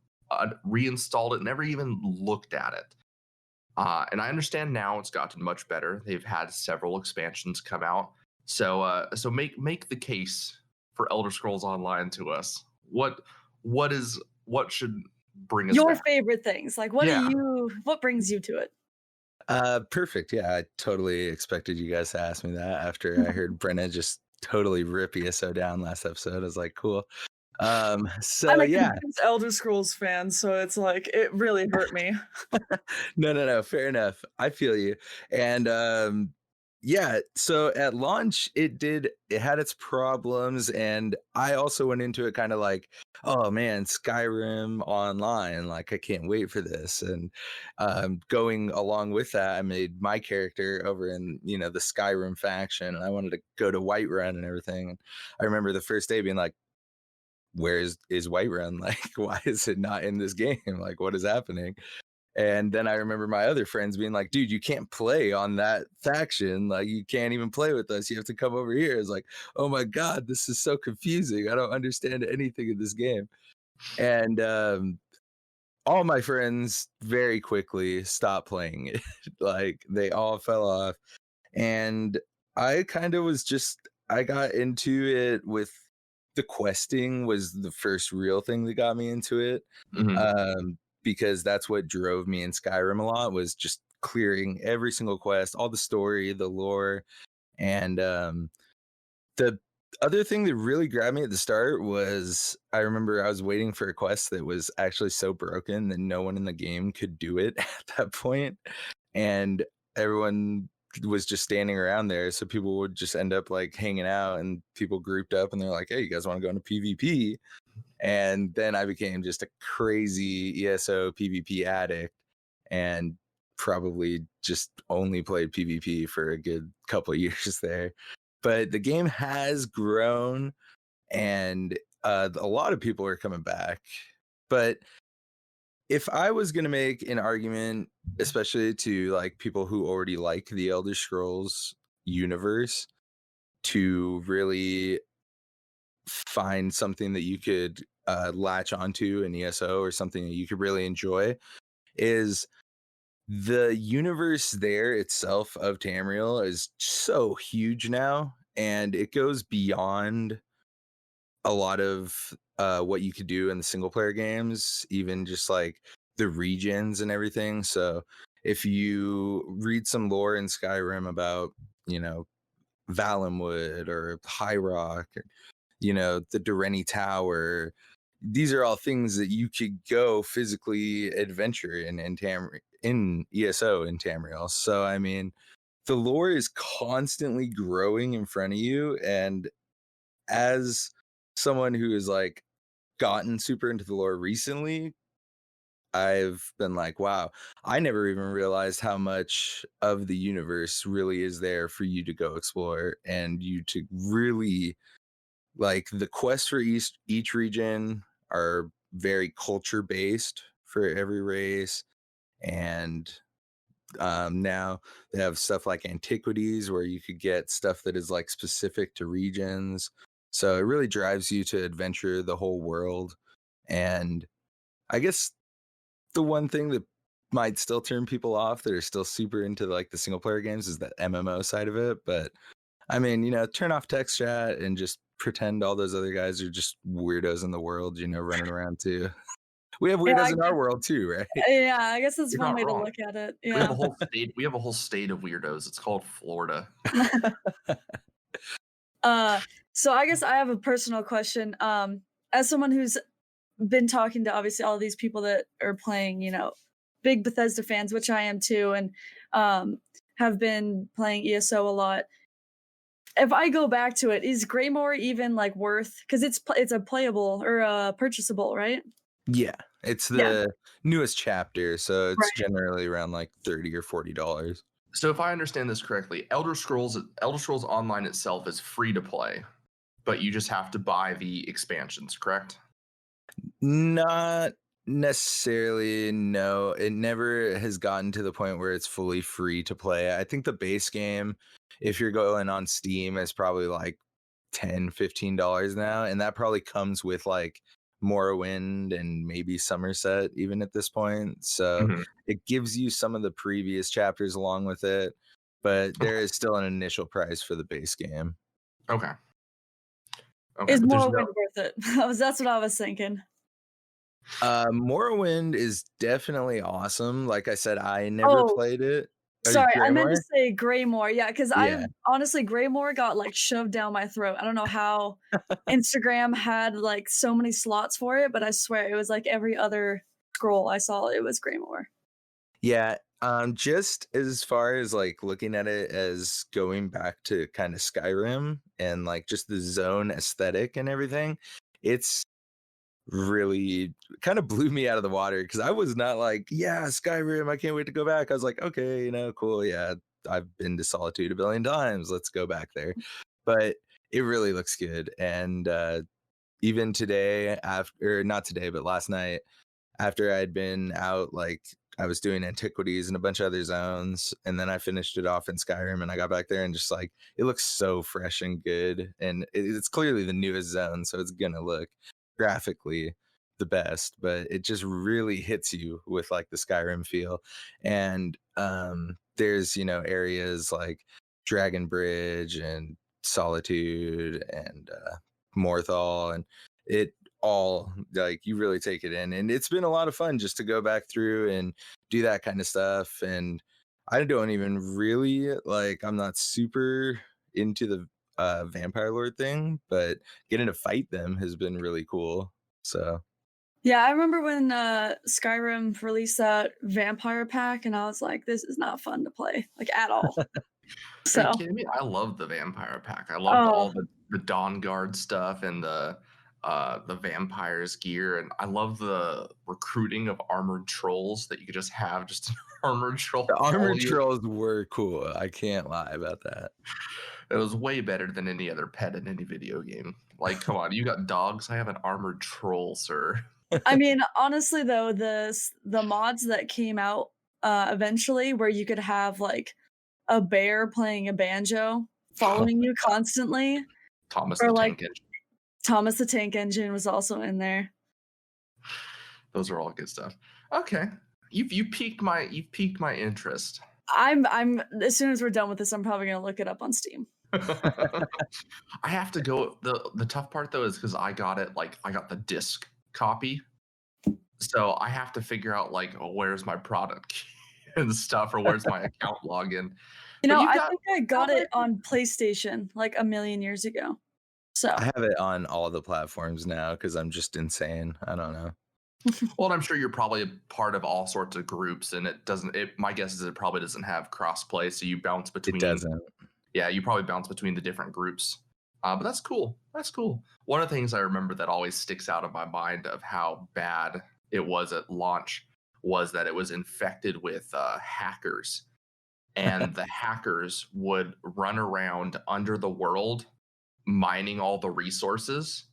reinstalled it, never even looked at it. And I understand now it's gotten much better. They've had several expansions come out. So make the case for Elder Scrolls Online to us. What should bring us your back? favorite things? Like what brings you to it? Perfect. Yeah, I totally expected you guys to ask me that after I heard Brenna just totally rip ESO down last episode. I was like, cool. So I'm a yeah, Elder Scrolls fan, so it's like it really hurt me. no, fair enough. I feel you. And yeah, so at launch it had its problems, and I also went into it kind of like, oh man, Skyrim Online, like I can't wait for this. And going along with that, I made my character over in the Skyrim faction, and I wanted to go to Whiterun and everything. And I remember the first day being like, where is Whiterun? Like, why is it not in this game? Like, what is happening? And then I remember my other friends being like, dude, you can't play on that faction. Like, you can't even play with us. You have to come over here. It's like, oh my God, this is so confusing. I don't understand anything in this game. And all my friends very quickly stopped playing it. Like, they all fell off. And I kind of I got into it with the questing was the first real thing that got me into it. Because that's what drove me in Skyrim a lot, was just clearing every single quest, all the story, the lore. And the other thing that really grabbed me at the start was, I remember I was waiting for a quest that was actually so broken that no one in the game could do it at that point. And everyone was just standing around there, so people would just end up like hanging out, and people grouped up and they're like, hey, you guys want to go into PvP? And then I became just a crazy ESO PvP addict, and probably just only played PvP for a good couple of years there. But the game has grown, and a lot of people are coming back. But if I was going to make an argument, especially to like people who already like the Elder Scrolls universe, to really find something that you could latch onto in ESO, or something that you could really enjoy, is the universe there itself of Tamriel is so huge now, and it goes beyond a lot of what you could do in the single player games, even just like the regions and everything. So if you read some lore in Skyrim about Valenwood or High Rock, or the Durrani Tower, these are all things that you could go physically adventure in ESO in Tamriel. So I mean, the lore is constantly growing in front of you, and as someone who has like gotten super into the lore recently, I've been like, wow, I never even realized how much of the universe really is there for you to go explore, and you to really like the quests for each region are very culture based for every race, and now they have stuff like antiquities where you could get stuff that is like specific to regions. So it really drives you to adventure the whole world. And I guess the one thing that might still turn people off that are still super into like the single player games is the MMO side of it. But I mean, turn off text chat and just pretend all those other guys are just weirdos in the world, running around too. We have Yeah, weirdos in our world too, right? yeah, I guess that's You're one not way to wrong. look at it. We have Yeah. a whole state. We have a whole state of weirdos. It's called Florida. So I guess I have a personal question. As someone who's been talking to obviously all these people that are playing, big Bethesda fans, which I am too, and have been playing ESO a lot. If I go back to it, is Greymore even like worth? Because it's a playable or a purchasable, right? Yeah, it's Yeah. the newest chapter, so it's Right. generally around like $30 or $40. So if I understand this correctly, Elder Scrolls Online itself is free to play, but you just have to buy the expansions, correct? Not necessarily, no. It never has gotten to the point where it's fully free to play. I think the base game, if you're going on Steam, is probably like $10, $15 now, and that probably comes with like Morrowind and maybe Somerset even at this point. So it gives you some of the previous chapters along with it, but there is still an initial price for the base game. Okay. Is but there's Morrowind worth it? That's what I was thinking. Morrowind is definitely awesome. Like I said, I never played it. Sorry, I meant to Greymore? say Greymore. Yeah, because Yeah. honestly, Greymore got like shoved down my throat. I don't know how Instagram had like so many slots for it, but I swear it was like every other scroll I saw, it was Greymore. Yeah. Just as far as like looking at it as going back to kind of Skyrim and like just the zone aesthetic and everything, it's really kind of blew me out of the water because I was not like, yeah, Skyrim, I can't wait to go back. I was like, okay, cool. Yeah, I've been to Solitude a billion times. Let's go back there. But it really looks good. And even today, not today, but last night, after I'd been out, like I was doing antiquities and a bunch of other zones, and then I finished it off in Skyrim, and I got back there and just like it looks so fresh and good, and it's clearly the newest zone, so it's gonna look graphically the best, but it just really hits you with like the Skyrim feel. And there's areas like Dragon Bridge and Solitude and Morthal, and it all like you really take it in, and it's been a lot of fun just to go back through and do that kind of stuff. And I don't even really like, I'm not super into the vampire lord thing, but getting to fight them has been really cool. So Yeah, I remember when Skyrim released that vampire pack, and I was like, this is not fun to play, like at all. Are you So, kidding me? I love the vampire pack. I loved all the Dawn Guard stuff and the vampires gear, and I love the recruiting of armored trolls that you could just have just an armored troll. the armored follow you. trolls were cool. I can't lie about that. It was way better than any other pet in any video game. Like, come on, you got dogs. I have an armored troll, sir. I mean, honestly, though, the mods that came out eventually, where you could have like a bear playing a banjo following you constantly, Thomas or the like Tank Engine. Thomas the Tank Engine was also in there. Those are all good stuff. Okay, you piqued my interest. I'm as soon as we're done with this, I'm probably gonna look it up on Steam. I have to go. The tough part though is because I got the disc copy, so I have to figure out like, where's my product and stuff, or where's my account login. I think I got it on PlayStation like a million years ago. So I have it on all the platforms now because I'm just insane. I don't know. Well, I'm sure you're probably a part of all sorts of groups, and my guess is it probably doesn't have crossplay, so you bounce between. It doesn't. Yeah, you probably bounce between the different groups. But that's cool. That's cool. One of the things I remember that always sticks out of my mind of how bad it was at launch was that it was infected with hackers. And the hackers would run around under the world mining all the resources.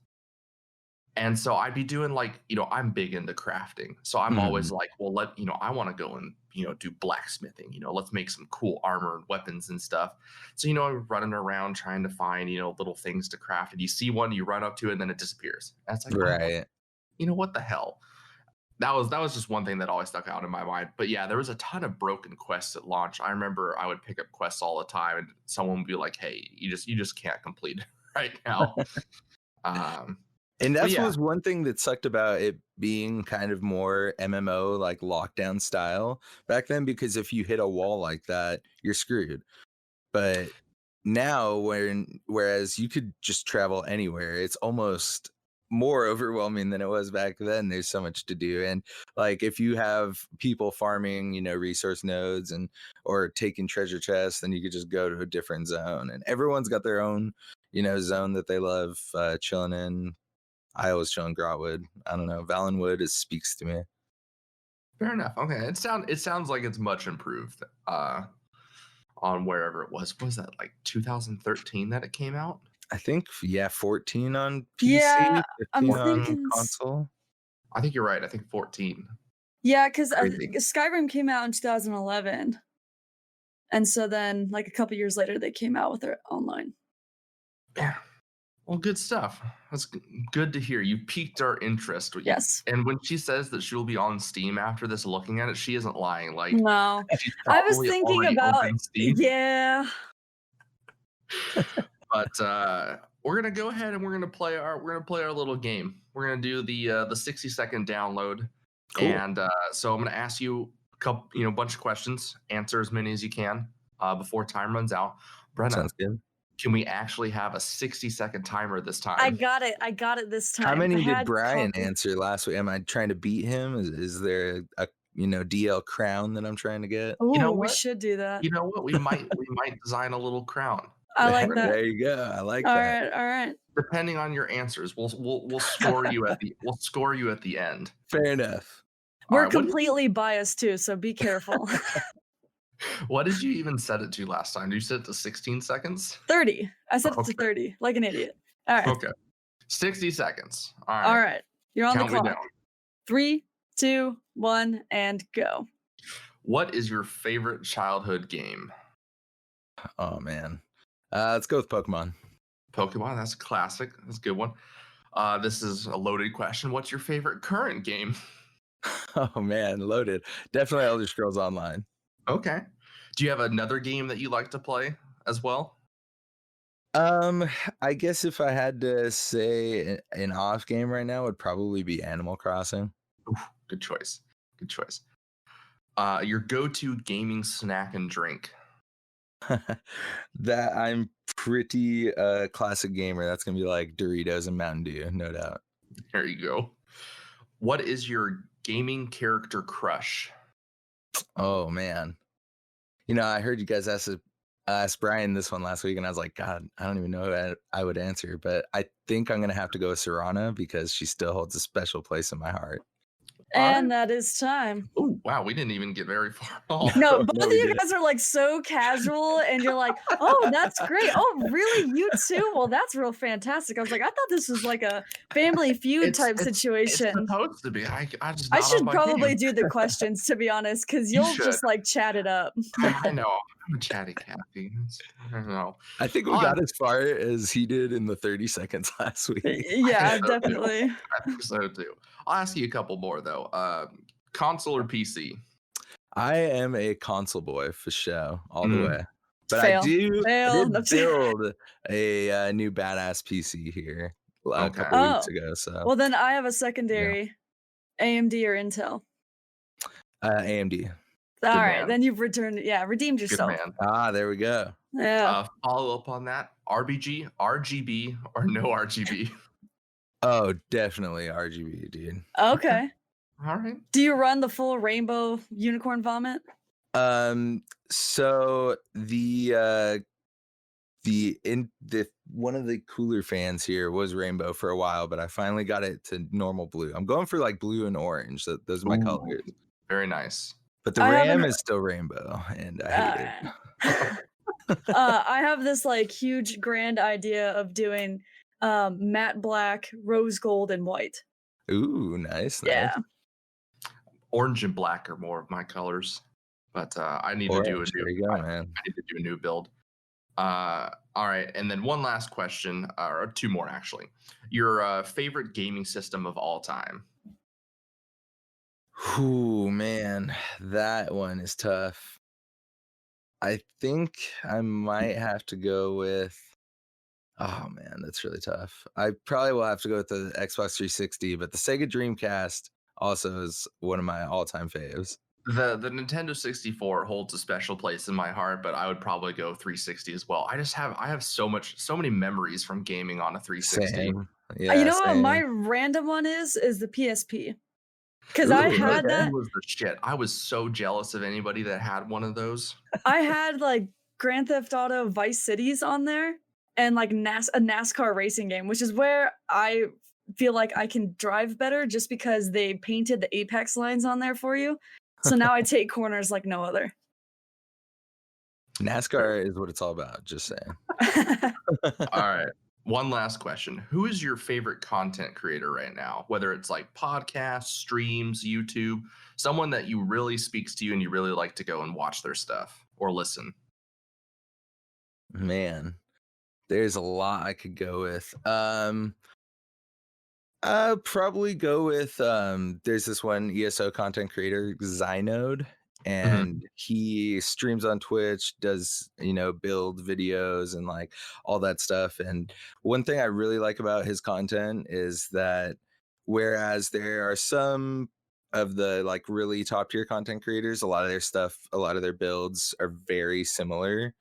And so I'd be doing like, I'm big into crafting. So I'm always like, well, I want to go and, do blacksmithing, let's make some cool armor and weapons and stuff. So, I'm running around trying to find, little things to craft. And you see one, you run up to it, and then it disappears. And it's like, Right. What the hell? That was just one thing that always stuck out in my mind. But yeah, there was a ton of broken quests at launch. I remember I would pick up quests all the time, and someone would be like, hey, you just can't complete it right now. And that yeah. was one thing that sucked about it being kind of more MMO, like lockdown style back then, because if you hit a wall like that, you're screwed. But now, whereas you could just travel anywhere, it's almost more overwhelming than it was back then. There's so much to do. And like if you have people farming, resource nodes or taking treasure chests, then you could just go to a different zone. And everyone's got their own, zone that they love chilling in. I always chill in Grotwood. I don't know. Valenwood speaks to me. Fair enough. Okay. It sounds like it's much improved on wherever it was. What was that, like 2013 that it came out? I think, 14 on PC, Yeah, 15 I'm on thinking console. I think you're right. I think 14. Yeah, because Crazy. Skyrim came out in 2011. And so then, like a couple years later, they came out with their online. Yeah. Well, good stuff. That's good to hear. You piqued our interest. Yes. And when she says that she will be on Steam after this looking at it, she isn't lying. Like, No. she's I was probably thinking already about, opened Steam. yeah. But we're gonna go ahead and we're gonna play our little game. We're gonna do the 60-second download. Cool. And so I'm gonna ask you a couple, bunch of questions. Answer as many as you can before time runs out. Brenna, Sounds good. can we actually have a 60-second timer this time? I got it this time. How many did had Brian answer last week? Am I trying to beat him? Is there a DL crown that I'm trying to get? Ooh, You know we what? should do that. You know what? We might design a little crown. I like that. There you go. I like that. All right. Depending on your answers, we'll score you at the end. Fair enough. We're right, completely biased too, so be careful. What did you even set it to last time? Did you set it to 16 seconds? 30. I set it to 30, like an idiot. All right. Okay. 60 seconds. All right. You're on Count the me clock. down. 3, 2, 1, and go. What is your favorite childhood game? Oh man. Let's go with Pokemon. Pokemon, that's a classic. That's a good one. This is a loaded question. What's your favorite current game? Oh man, loaded. Definitely Elder Scrolls Online. Okay. Do you have another game that you like to play as well? I guess if I had to say an off game right now, would probably be Animal Crossing. Oof, good choice. Good choice. Your go-to gaming snack and drink. That I'm pretty classic gamer. That's gonna be like Doritos and Mountain Dew, no doubt. There you go. What is your gaming character crush? Oh man. I heard you guys asked Brian this one last week, and I was like, God, I don't even know who I would answer, but I think I'm gonna have to go with Serana because she still holds a special place in my heart. And that is time. Oh, wow. We didn't even get very far off. No, both of you guys are like so casual, and you're like, oh, that's great. Oh, really? You too? Well, that's real fantastic. I was like, I thought this was like a Family Feud type situation. It's supposed to be. I should probably do the questions, to be honest, because you'll just like chat it up. I know. I'm a chatty Cathy. I don't know. I think we got as far as he did in the 30 seconds last week. Yeah, definitely. I think so too. I'll ask you a couple more though. Console or PC? I am a console boy for sure, all the way. But Fail. I did Fail. build a new badass PC here a couple weeks ago. So well, then I have a secondary, AMD or Intel. AMD. All right, then you've redeemed yourself. Good man. There we go. Yeah. Follow up on that. RBG, RGB, or no RGB? Oh, definitely RGB, dude. Okay. All right. Do you run the full rainbow unicorn vomit? So the one of the cooler fans here was rainbow for a while, but I finally got it to normal blue. I'm going for like blue and orange. Those are my colors. Very nice. But the RAM is still rainbow, and I hate it. I have this like huge grand idea of doing matte black, rose gold, and white. Ooh, nice, nice. Yeah. Orange and black are more of my colors, but I need to do a Orange, new. there you go, I man. need to do a new build. All right, and then one last question, or two more actually. Your favorite gaming system of all time? Ooh, man, that one is tough. I think I might have to go with. Oh man, that's really tough. I probably will have to go with the Xbox 360, but the Sega Dreamcast also is one of my all-time faves. The Nintendo 64 holds a special place in my heart, but I would probably go 360 as well. I have so many memories from gaming on a 360. Same. You Yeah, know what my same. random one is the PSP. Because I Ooh, had okay. PSP that. was the shit. I was so jealous of anybody that had one of those. I had like Grand Theft Auto Vice Cities on there and like a NASCAR racing game, which is where I feel like I can drive better just because they painted the apex lines on there for you. So now I take corners like no other. NASCAR is what it's all about, just saying. All right. One last question. Who is your favorite content creator right now? Whether it's like podcasts, streams, YouTube, someone that you really speaks to you and you really like to go and watch their stuff or listen. Man, there's a lot I could go with. I'll probably go with there's this one ESO content creator, SayNoToRage, and he streams on Twitch, does build videos and like all that stuff. And one thing I really like about his content is that whereas there are some of the like really top tier content creators, a lot of their stuff, a lot of their builds are very similar.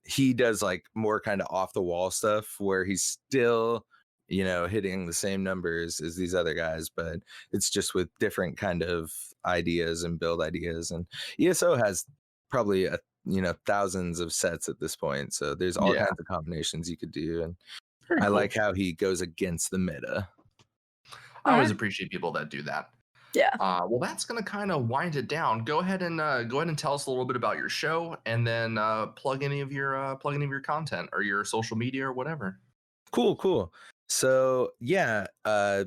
He does like more kind of off the wall stuff where he's still hitting the same numbers as these other guys, but it's just with different kind of ideas and build ideas. And ESO has probably thousands of sets at this point, so there's all Yeah. kinds of combinations you could do. And Very I cool. like how he goes against the meta. I always Alright. appreciate people that do that. Yeah. Well, that's going to kind of wind it down. Go ahead and tell us a little bit about your show, and then plug any of your content or your social media or whatever. Cool. So yeah,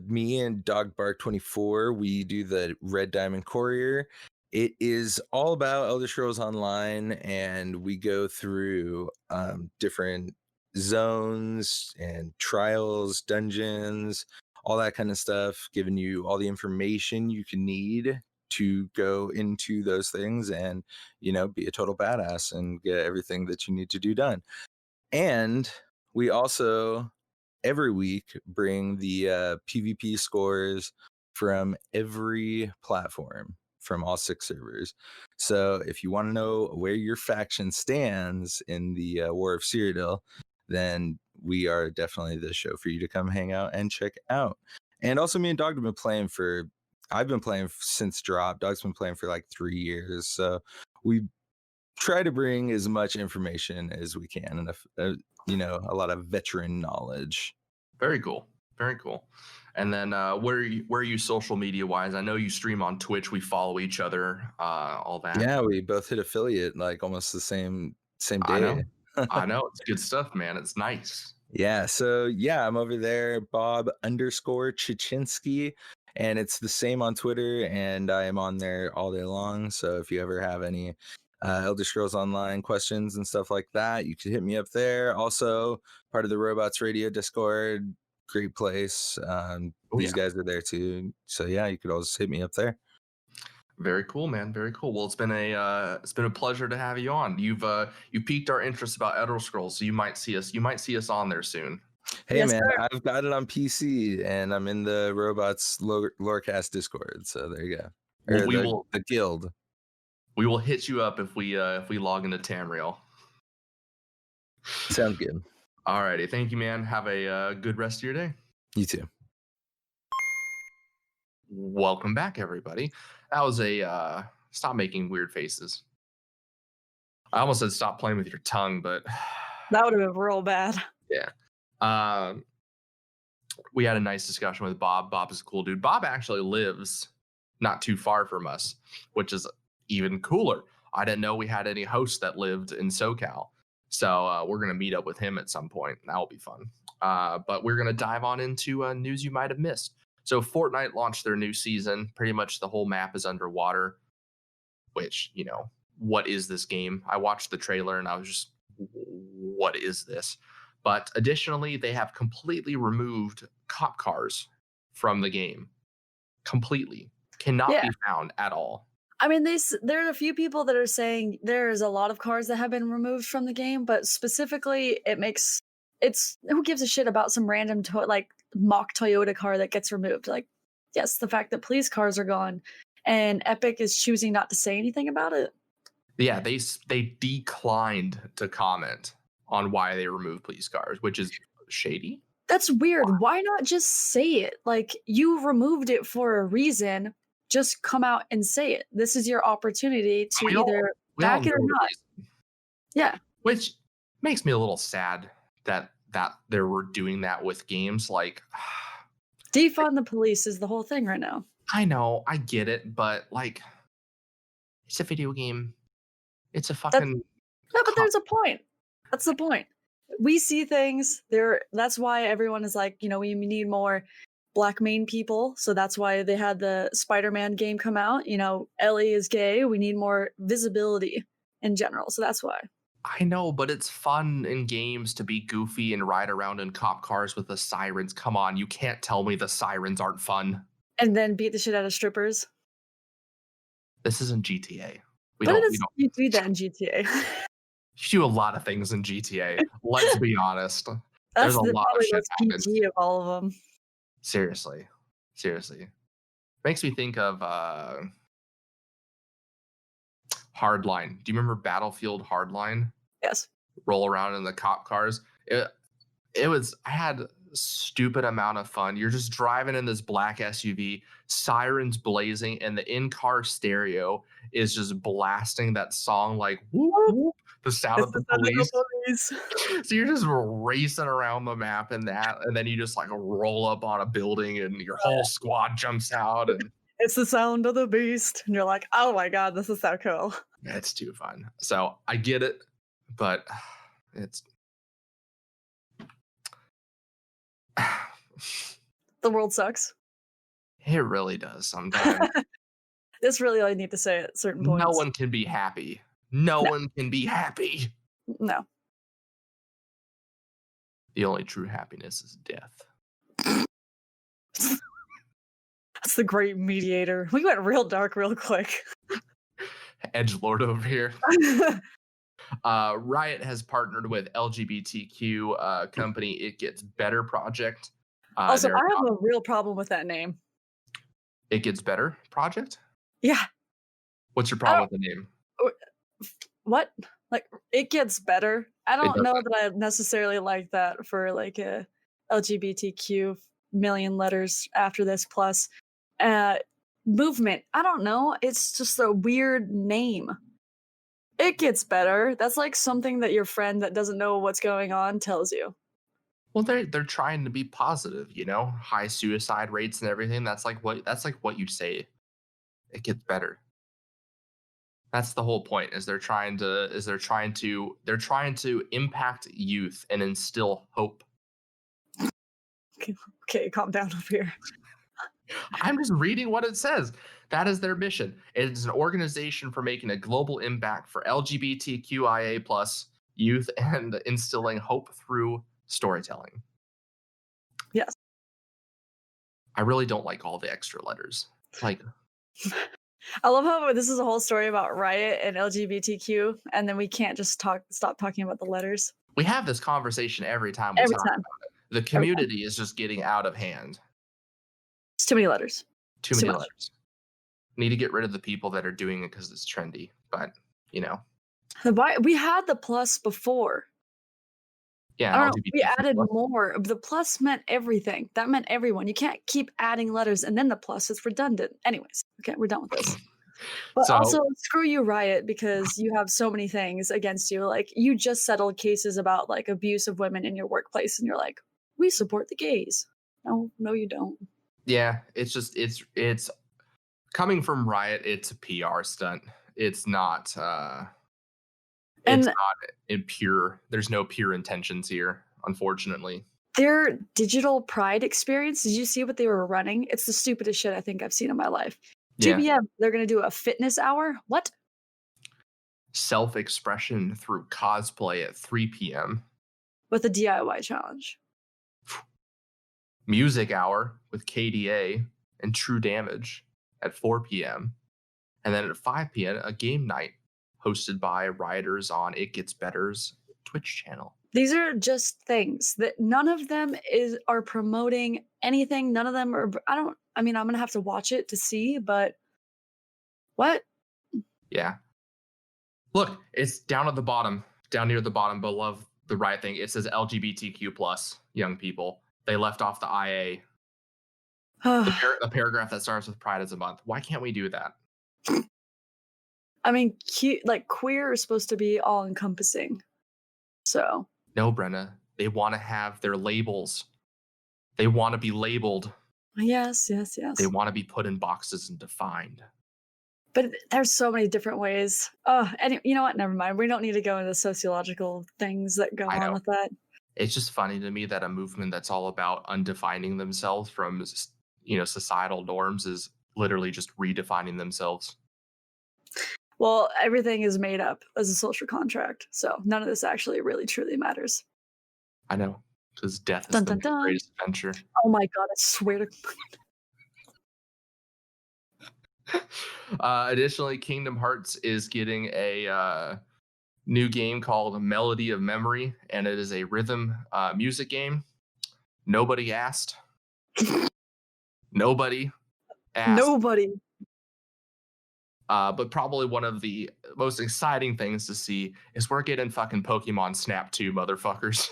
me and Dog Bark 24, we do the Red Diamond Courier. It is all about Elder Scrolls Online, and we go through different zones and trials, dungeons, all that kind of stuff, giving you all the information you can need to go into those things and be a total badass and get everything that you need to do done. And we also every week bring the PvP scores from every platform from all 6 servers. So if you want to know where your faction stands in the War of Cyrodiil, then we are definitely the show for you to come hang out and check out. And also me and Dog have been playing I've been playing since drop. Dog's been playing for like 3 years. So we try to bring as much information as we can and a lot of veteran knowledge. Very cool. And then where are you social media wise? I know you stream on Twitch. We follow each other. All that. Yeah, we both hit affiliate like almost the same day. I know. It's good stuff, man. It's nice. Yeah. So yeah, I'm over there, Bob_Chichinsky, and it's the same on Twitter, and I am on there all day long. So if you ever have any Elder Scrolls Online questions and stuff like that, you could hit me up there. Also, part of the Robots Radio Discord, great place. These guys are there too. So yeah, you could always hit me up there. Very cool, man. Very cool. Well, it's been a pleasure to have you on. You piqued our interest about Elder Scrolls, so you might see us on there soon. Hey Yes, man, sir. I've got it on PC and I'm in the Robots Lorecast Discord. So there you go. Well, the guild. We will hit you up if we log into Tamriel. Sounds good. Alrighty, thank you, man. Have a good rest of your day. You too. Welcome back, everybody. That was a stop making weird faces. I almost said stop playing with your tongue, but That would have been real bad. yeah. We had a nice discussion with Bob. Bob is a cool dude. Bob actually lives not too far from us, which is even cooler. I didn't know we had any hosts that lived in SoCal. So we're going to meet up with him at some point. That will be fun. But we're going to dive on into news you might have missed. So Fortnite launched their new season. Pretty much the whole map is underwater, which, you know, what is this game? I watched the trailer and I was just, what is this? But additionally, they have completely removed cop cars from the game. Completely. Cannot be found at all. I mean, there are a few people that are saying there's a lot of cars that have been removed from the game, but specifically, who gives a shit about some random mock Toyota car that gets removed? Like, yes, the fact that police cars are gone, and Epic is choosing not to say anything about it. Yeah, they declined to comment on why they removed police cars, which is shady. That's weird. Why not just say it? Like, you removed it for a reason. Just come out and say it. This is your opportunity to either back it or not. Yeah. Which makes me a little sad that they were doing that with games. Like, defund the police is the whole thing right now. I know, I get it, but like, it's a video game. It's a fucking... No, but there's a point. That's the point. We see things there. That's why everyone is like, you know, we need more black main people. So that's why they had the Spider-Man game come out. You know, Ellie is gay. We need more visibility in general. So that's why. I know, but it's fun in games to be goofy and ride around in cop cars with the sirens. Come on, you can't tell me the sirens aren't fun. And then beat the shit out of strippers. This isn't GTA. You do that in GTA. You do a lot of things in GTA. Let's be honest. There's a lot of shit happens. PG of all of them. Seriously. Makes me think of Hardline. Do you remember Battlefield Hardline? Yes. Roll around in the cop cars. I had a stupid amount of fun. You're just driving in this black SUV, sirens blazing, and the in-car stereo is just blasting that song like whoop, whoop, the sound of the police. So you're just racing around the map and then you just like roll up on a building and your whole squad jumps out and it's the sound of the beast. And you're like, oh my God, this is so cool. It's too fun. So I get it, but it's the world sucks. It really does sometimes. That's really all you need to say at certain points. No one can be happy. No one can be happy. No. The only true happiness is death. That's the great mediator. We went real dark real quick. Edgelord over here. Riot has partnered with LGBTQ company It Gets Better Project. Also, I have a real problem with that name. It Gets Better Project? Yeah. What's your problem with the name? What? Like, It Gets Better? I don't know that I necessarily like that for like a LGBTQ million letters after this plus movement. I don't know. It's just a weird name. It Gets Better. That's like something that your friend that doesn't know what's going on tells you. Well, they're trying to be positive, you know, high suicide rates and everything. That's like what you'd say. It gets better. That's the whole point. They're trying to impact youth and instill hope. Okay, calm down over here. I'm just reading what it says. That is their mission. It is an organization for making a global impact for LGBTQIA+ youth and instilling hope through storytelling. Yes. I really don't like all the extra letters. Like, I love how this is a whole story about Riot and LGBTQ, and then we can't just stop talking about the letters. We have this conversation every time we talk about it. The community is just getting out of hand. It's too many letters. Too many letters. Need to get rid of the people that are doing it because it's trendy. But, you know. We had the plus before. Yeah, we added more. The plus meant everything. That meant everyone. You can't keep adding letters and then the plus. It's redundant. Anyways, okay, we're done with this. But also, screw you, Riot, because you have so many things against you. Like, you just settled cases about like abuse of women in your workplace, and you're like, we support the gays. No, you don't. Yeah, it's coming from Riot. It's a PR stunt. It's not. And it's not impure. There's no pure intentions here, unfortunately. their digital Pride experience, did you see what they were running? It's the stupidest shit I think I've seen in my life. Yeah. 2 p.m., they're going to do a fitness hour? What? Self-expression through cosplay at 3 p.m. With a DIY challenge. Music hour with KDA and True Damage at 4 p.m. And then at 5 p.m., a game night hosted by writers on It Gets Better's Twitch channel. These are just things that none of them are promoting anything. None of them are. I'm going to have to watch it to see, but what? Yeah. Look, it's down at the bottom, down near the bottom below the right thing. It says LGBTQ plus young people. They left off the IA. The paragraph that starts with Pride is a month. Why can't we do that? I mean, queer is supposed to be all encompassing. So. No, Brenna. They want to have their labels. They want to be labeled. Yes. They want to be put in boxes and defined. But there's so many different ways. Oh, and you know what? Never mind. We don't need to go into sociological things that go on with that. It's just funny to me that a movement that's all about undefining themselves from, societal norms is literally just redefining themselves. Well, everything is made up as a social contract, so none of this actually really truly matters. I know, because death is the greatest adventure. Oh my god, I swear to Additionally, Kingdom Hearts is getting a new game called Melody of Memory, and it is a rhythm music game. Nobody asked. Nobody asked. Nobody. But probably one of the most exciting things to see is we're getting fucking Pokemon Snap 2, motherfuckers.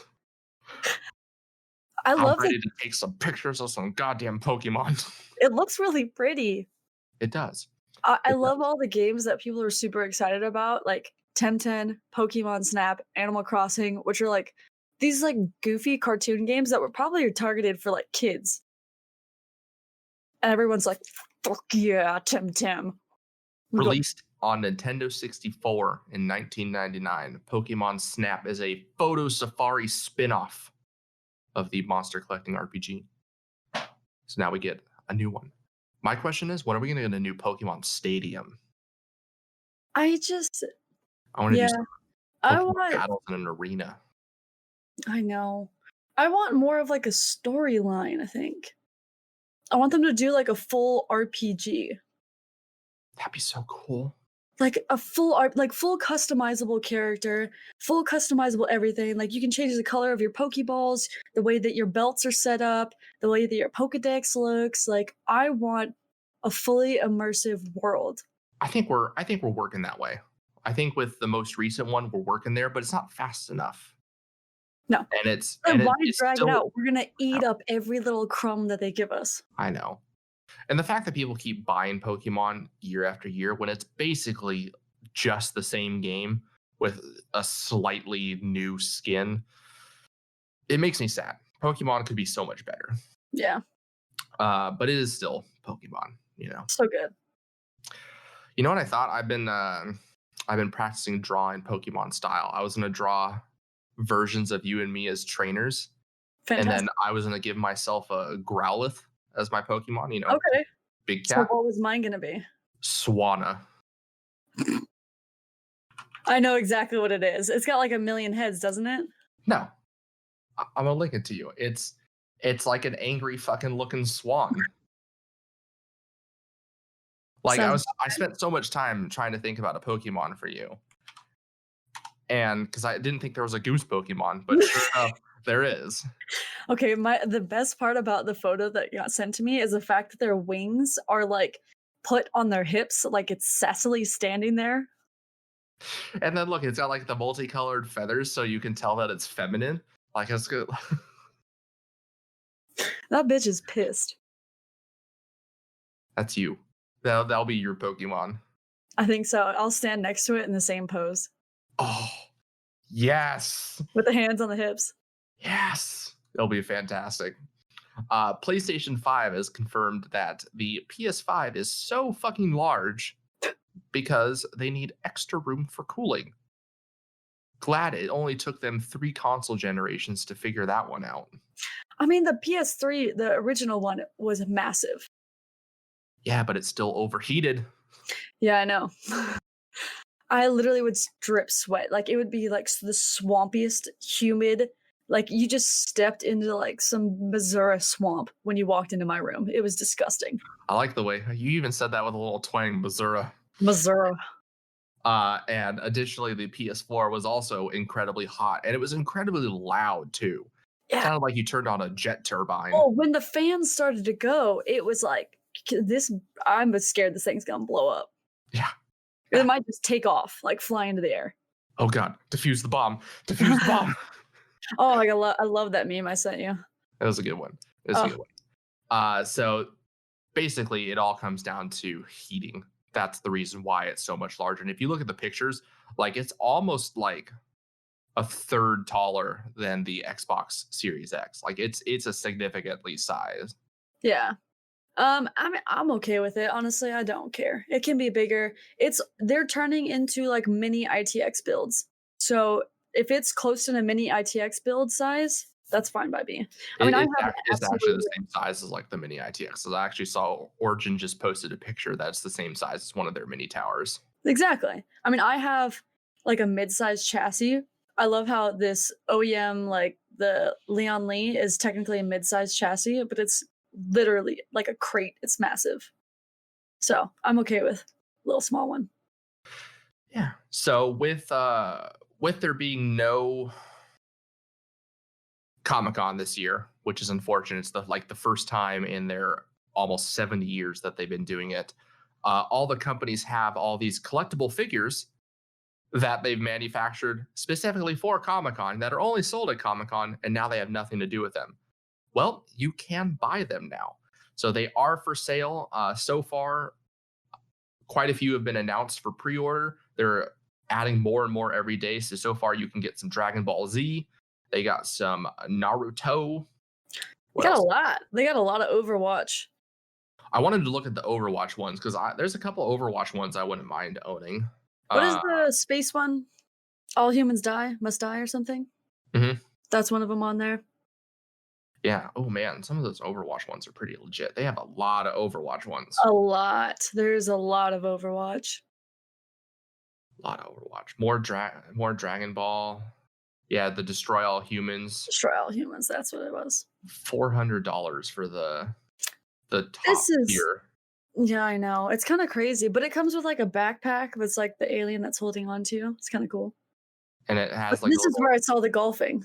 I'm ready to take some pictures of some goddamn Pokemon. It looks really pretty. It does. I love all the games that people are super excited about, like Temten, Pokemon Snap, Animal Crossing, which are like these like goofy cartoon games that were probably targeted for like kids. And everyone's like, fuck yeah, Temtem. Released on Nintendo 64 in 1999, Pokemon Snap is a photo safari spin-off of the monster collecting RPG. So now we get a new one. My question is, when are we going to get a new Pokemon Stadium? I want to do some Pokemon battles in an arena. I know. I want more of like a storyline, I think. I want them to do like a full RPG. That'd be so cool. Like a full customizable character, full customizable everything. Like you can change the color of your Pokeballs, the way that your belts are set up, the way that your Pokedex looks. Like I want a fully immersive world. I think we're working that way. I think with the most recent one, we're working there, but it's not fast enough. No. And why drag it out? We're gonna eat up every little crumb that they give us. I know. And the fact that people keep buying Pokemon year after year when it's basically just the same game with a slightly new skin, it makes me sad. Pokemon could be so much better. Yeah. But it is still Pokemon, So good. You know what I thought? I've been practicing drawing Pokemon style. I was gonna draw versions of you and me as trainers. Fantastic. And then I was gonna give myself a Growlithe as my Pokemon, Okay. Big cat. So what was mine gonna be? Swanna. I know exactly what it is. It's got like a million heads, doesn't it? No. I'm gonna link it to you. It's like an angry fucking looking swan. Like I spent so much time trying to think about a Pokemon for you. And because I didn't think there was a goose Pokemon, but sure enough, there is. Okay, the best part about the photo that got sent to me is the fact that their wings are like put on their hips, like it's sassily standing there. And then look, it's got like the multicolored feathers, so you can tell that it's feminine. Like it's good. That bitch is pissed. That's you. That'll be your Pokemon. I think so. I'll stand next to it in the same pose. Oh, yes. With the hands on the hips. Yes. It'll be fantastic. PlayStation 5 has confirmed that the PS5 is so fucking large because they need extra room for cooling. glad it only took them 3 console generations to figure that one out. I mean, the PS3, the original one, was massive. Yeah, but it's still overheated. Yeah, I know. I literally would drip sweat. Like, it would be like the swampiest, humid. Like, you just stepped into like some Missouri swamp when you walked into my room. It was disgusting. I like the way you even said that with a little twang, Missouri. Missouri. And additionally, the PS4 was also incredibly hot, and it was incredibly loud too. Yeah. Sounded like you turned on a jet turbine. Oh, when the fans started to go, it was like this. I'm scared this thing's gonna blow up. Yeah. It might just take off, like fly into the air. Oh God! Defuse the bomb! Defuse the bomb! Oh, like I love that meme I sent you. That was a good one. It was a good one. So basically, it all comes down to heating. That's the reason why it's so much larger. And if you look at the pictures, like it's almost like a third taller than the Xbox Series X. Like it's a significantly size. Yeah. I mean, I'm okay with it. Honestly, I don't care. It can be bigger. They're turning into like mini ITX builds. So if it's close to a mini ITX build size, that's fine by me. I mean, it's actually the same size as like the mini ITX. I actually saw Origin just posted a picture that's the same size as one of their mini towers. Exactly. I mean, I have like a mid-sized chassis. I love how this OEM, like the Leon Lee, is technically a mid-sized chassis, but it's literally like a crate. It's massive. So I'm okay with a little small one. Yeah. So with there being no Comic-Con this year, which is unfortunate, it's the first time in their almost 70 years that they've been doing it. All the companies have all these collectible figures that they've manufactured specifically for Comic-Con that are only sold at Comic-Con, and now they have nothing to do with them. Well, you can buy them now. So they are for sale. So far, quite a few have been announced for pre-order. They're adding more and more every day. So far, you can get some Dragon Ball Z. They got some Naruto. They got a lot. They got a lot of Overwatch. I wanted to look at the Overwatch ones because there's a couple of Overwatch ones I wouldn't mind owning. What is the space one? All humans must die or something? Mm-hmm. That's one of them on there. Yeah. Oh, man. Some of those Overwatch ones are pretty legit. They have a lot of Overwatch ones. A lot. There's a lot of Overwatch. A lot of Overwatch. More Dragon Ball. Yeah, the Destroy All Humans. Destroy All Humans. That's what it was. $400 for the top tier. Yeah, I know. It's kind of crazy, but it comes with like a backpack that's like the alien that's holding on to you. It's kind of cool. And it has this is where I saw the golfing.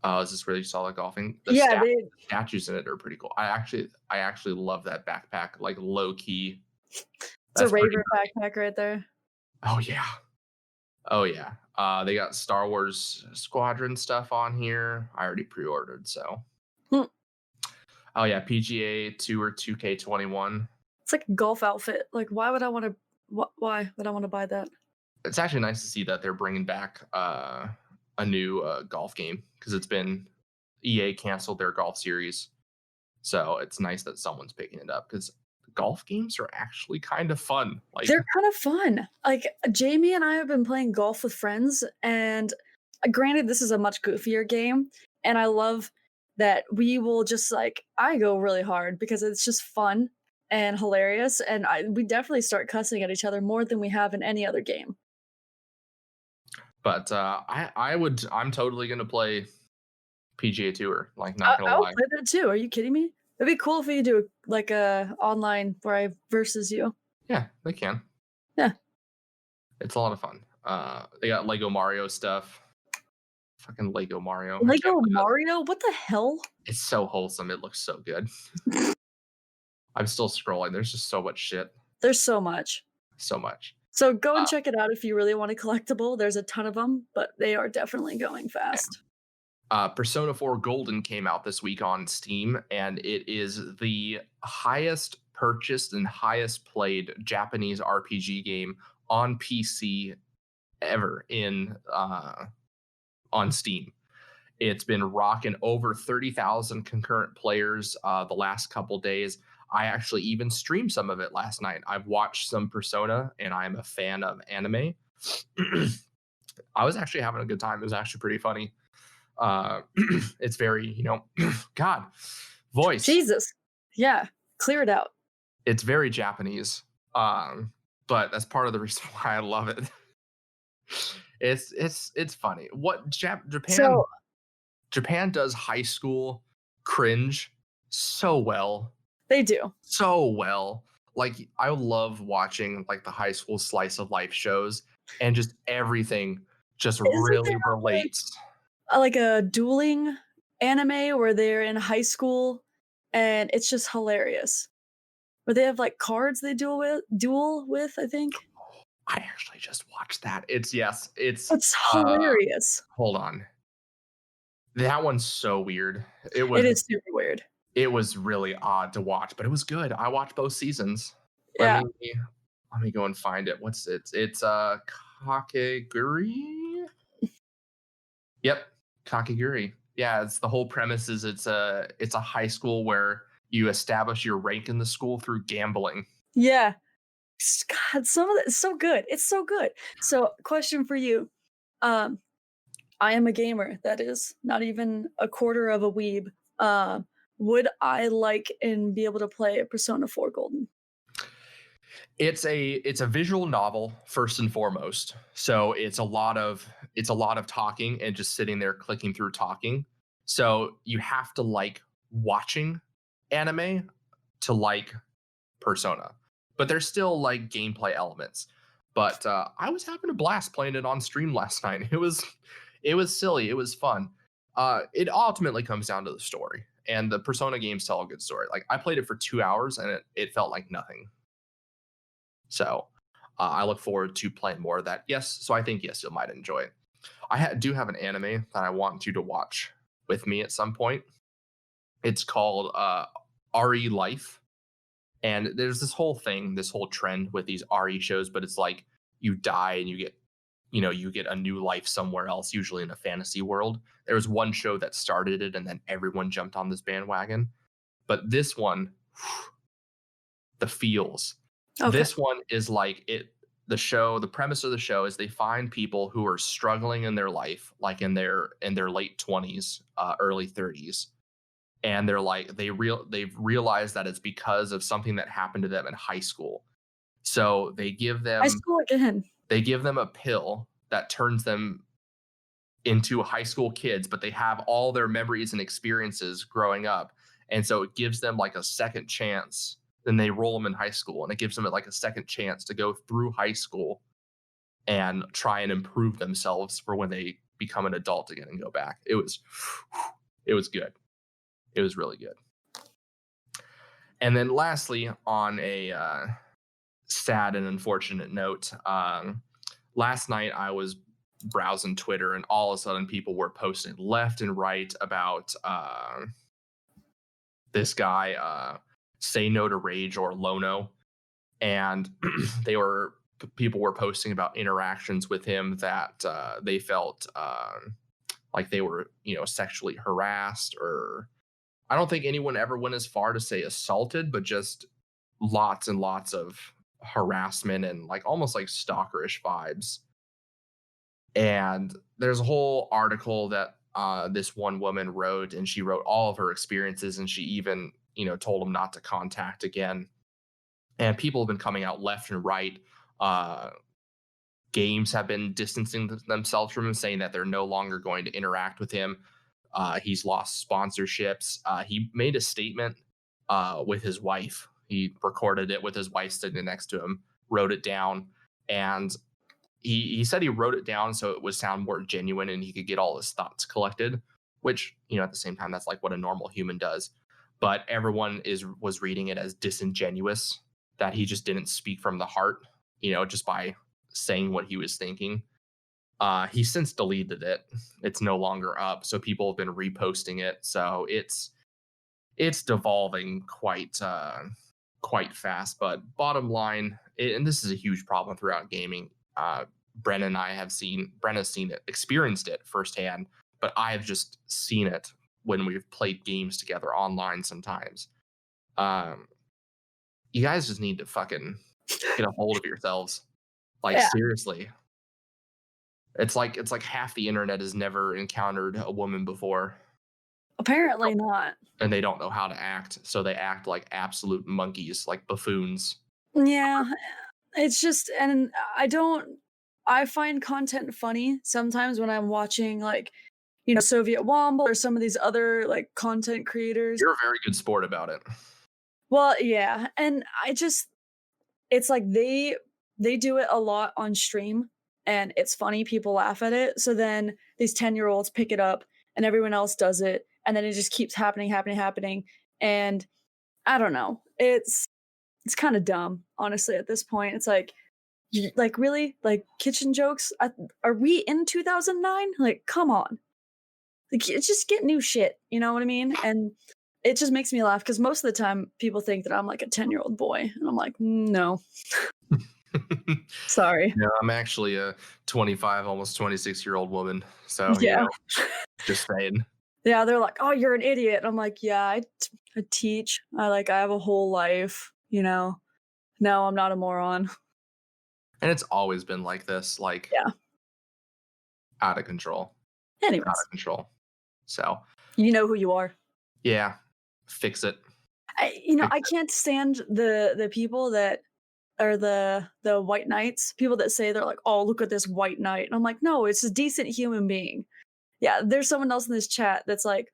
Oh, is this where you saw the golfing? The statues in it are pretty cool. I actually love that backpack, like low key. It's a Raver backpack right there. Oh yeah. Oh yeah. They got Star Wars Squadron stuff on here. I already pre-ordered, so. Oh yeah, PGA Tour 2K21. It's like a golf outfit. Like, why would I want to buy that? It's actually nice to see that they're bringing back a new golf game because EA canceled their golf series, so it's nice that someone's picking it up because golf games are actually kind of fun. Like they're kind of fun. Like Jamie and I have been playing golf with friends, and granted, this is a much goofier game, and I love that we will just I go really hard because it's just fun and hilarious, and we definitely start cussing at each other more than we have in any other game. But I'm totally gonna play PGA Tour. Like, not gonna lie. I'll play that too. Are you kidding me? It'd be cool if we do like a online where I versus you. Yeah, they can. Yeah, it's a lot of fun. They got Lego Mario stuff. Fucking Lego Mario. Lego Mario? What the hell? It's so wholesome. It looks so good. I'm still scrolling. There's just so much shit. There's so much. So much. So go and check it out if you really want a collectible. There's a ton of them, but they are definitely going fast. Persona 4 Golden came out this week on Steam, and it is the highest purchased and highest played Japanese RPG game on PC ever on Steam. It's been rocking over 30,000 concurrent players the last couple days. I actually even streamed some of it last night. I've watched some Persona, and I'm a fan of anime. I was actually having a good time. It was actually pretty funny. It's very, God, voice. Jesus. Yeah. Clear it out. It's very Japanese. But that's part of the reason why I love it. It's funny. What So Japan does high school cringe so well. they do. So well. Like, I love watching like the high school slice of life shows, and just everything just Isn't really there relates. like a dueling anime where they're in high school and it's just hilarious. Where they have like cards they duel with, I think. I actually just watched that. It's It's hilarious. hold on. That one's so weird. It It is super weird. was really odd to watch, but it was good. I watched both seasons. Yeah. Let me go and find it. What's it? It's Kakegurui. Yep, Kakegurui. Yeah, it's the whole premise is it's a high school where you establish your rank in the school through gambling. Yeah. God, some of it is so good. It's so good. So, question for you. I am a gamer. That is not even a quarter of a weeb. Would I like and be able to play Persona 4 Golden? It's a visual novel first and foremost. So it's a lot of talking and just sitting there clicking through talking. So you have to like watching anime to like Persona. But there's still like gameplay elements. But I was having a blast playing it on stream last night. It was silly. It was fun. It ultimately comes down to the story, and the Persona games tell a good story. Like, I played it for 2 hours and it felt like nothing. So I look forward to playing more of that. Yes, so I think you might enjoy it. I do have an anime that I want you to watch with me at some point. It's called RE Life. And there's this whole trend with these RE shows, but it's like you die and you get a new life somewhere else, usually in a fantasy world. There was one show that started it, and then everyone jumped on this bandwagon. But this one, the feels. Okay. This one is like it. The premise of the show is they find people who are struggling in their life, like in their late 20s, early 30s. And they're like, they've realized that it's because of something that happened to them in high school. So they give them High school again. They give them a pill that turns them into high school kids, but they have all their memories and experiences growing up. And so it gives them like a second chance. Then they roll them in high school, and it gives them like a second chance to go through high school and try and improve themselves for when they become an adult again and go back. It was good. It was really good. And then lastly, on a sad and unfortunate note, last night I was browsing Twitter, and all of a sudden people were posting left and right about this guy, SayNoToRage or Lono. And people were posting about interactions with him that they felt like they were, sexually harassed, or I don't think anyone ever went as far to say assaulted, but just lots and lots of harassment and like almost like stalkerish vibes. And there's a whole article that this one woman wrote, and she wrote all of her experiences, and she even, told him not to contact again. And people have been coming out left and right. Games have been distancing themselves from him, saying that they're no longer going to interact with him. He's lost sponsorships. He made a statement with his wife. He recorded it with his wife sitting next to him, wrote it down, and he said he wrote it down so it would sound more genuine and he could get all his thoughts collected, which, at the same time, that's like what a normal human does. But everyone was reading it as disingenuous, that he just didn't speak from the heart, just by saying what he was thinking. He since deleted it. It's no longer up, so people have been reposting it. So it's devolving quite fast. But bottom line, and this is a huge problem throughout gaming. Brenna and I have Brenna's seen it, experienced it firsthand, but I have just seen it when we've played games together online sometimes. You guys just need to fucking get a hold of yourselves. Like, Yeah. seriously. It's like half the internet has never encountered a woman before, Apparently not. and they don't know how to act, so they act like absolute monkeys, like buffoons. Yeah, it's just, and I find content funny sometimes when I'm watching, like, Soviet Womble or some of these other, like, content creators. You're a very good sport about it. Well, yeah, and it's like they do it a lot on stream, and it's funny, people laugh at it, so then these 10-year-olds pick it up, and everyone else does it, and then it just keeps happening, and I don't know. It's kind of dumb, honestly, at this point. It's like, like, really? Like, kitchen jokes? Are we in 2009? Like, come on. Like, just get new shit, you know what I mean? And it just makes me laugh because most of the time people think that I'm like a 10-year-old boy, and I'm like, no, sorry. No, I'm actually a 25, almost 26-year-old woman. So, Yeah. just saying. Yeah, they're like, "Oh, you're an idiot." And I'm like, "Yeah, I teach. I have a whole life, No, I'm not a moron." And it's always been like this, like Yeah. out of control. Anyways, Out of control. So, you know who you are. yeah, fix it. I can't stand the people that are the white knights, people that say they're like, "Oh, look at this white knight." And I'm like, "No, it's a decent human being." Yeah, there's someone else in this chat that's like,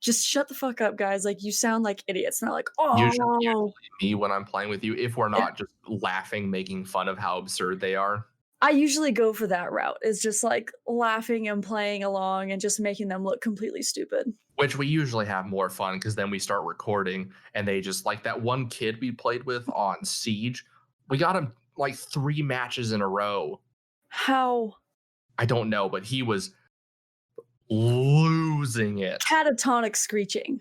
"Just shut the fuck up, guys. Like, you sound like idiots." And they're like, Usually "Oh." me when I'm playing with you, if we're not just laughing, making fun of how absurd they are. I usually go for that route. Is just like laughing and playing along and just making them look completely stupid. Which we usually have more fun because then we start recording and they just like that one kid we played with on Siege. We got him like 3 matches in a row. How? I don't know, but he was losing it. Catatonic screeching.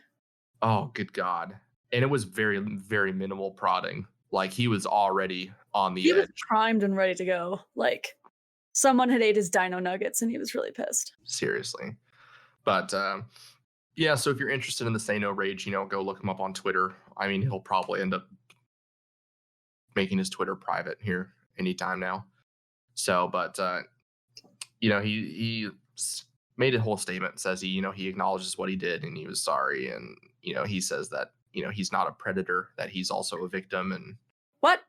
Oh, good God. And it was very, very minimal prodding. Like he was already on the He edge. was primed and ready to go. Like, someone had ate his dino nuggets and he was really pissed. Seriously. But yeah, so if you're interested in the SayNoToRage, go look him up on Twitter. I mean, he'll probably end up making his Twitter private here anytime now. So, but he made a whole statement, says he acknowledges what he did and he was sorry, and he says that he's not a predator, that he's also a victim. And What?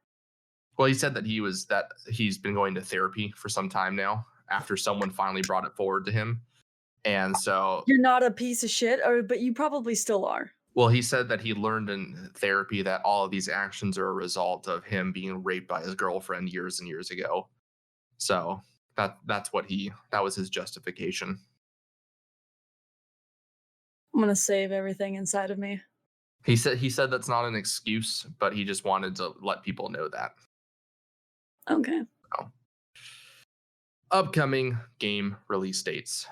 well, he said that he's been going to therapy for some time now after someone finally brought it forward to him. And so You're not a piece of shit, but you probably still are. well, he said that he learned in therapy that all of these actions are a result of him being raped by his girlfriend years and years ago. So that was his justification. I'm gonna save everything inside of me. He said that's not an excuse, but he just wanted to let people know that. Okay. So, upcoming game release dates.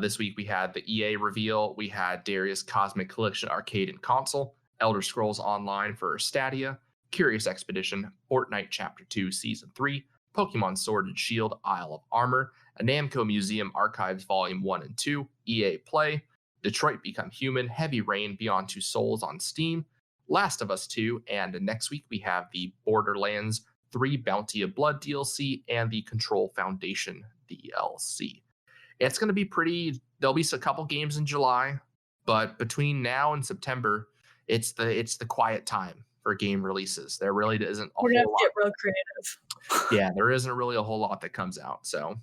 This week we had the EA reveal. We had Darius Cosmic Collection Arcade and Console, Elder Scrolls Online for Stadia, Curious Expedition, Fortnite Chapter 2 Season 3, Pokemon Sword and Shield Isle of Armor, a Namco Museum Archives Volume 1 and 2, EA Play, Detroit Become Human, Heavy Rain Beyond Two Souls on Steam, Last of Us 2, and next week we have the Borderlands 3 Bounty of Blood DLC and the Control Foundation DLC. It's going to be there'll be a couple games in July, but between now and September, it's the quiet time for game releases. There really isn't a We're gonna whole lot. get real creative. Yeah, there isn't really a whole lot that comes out. So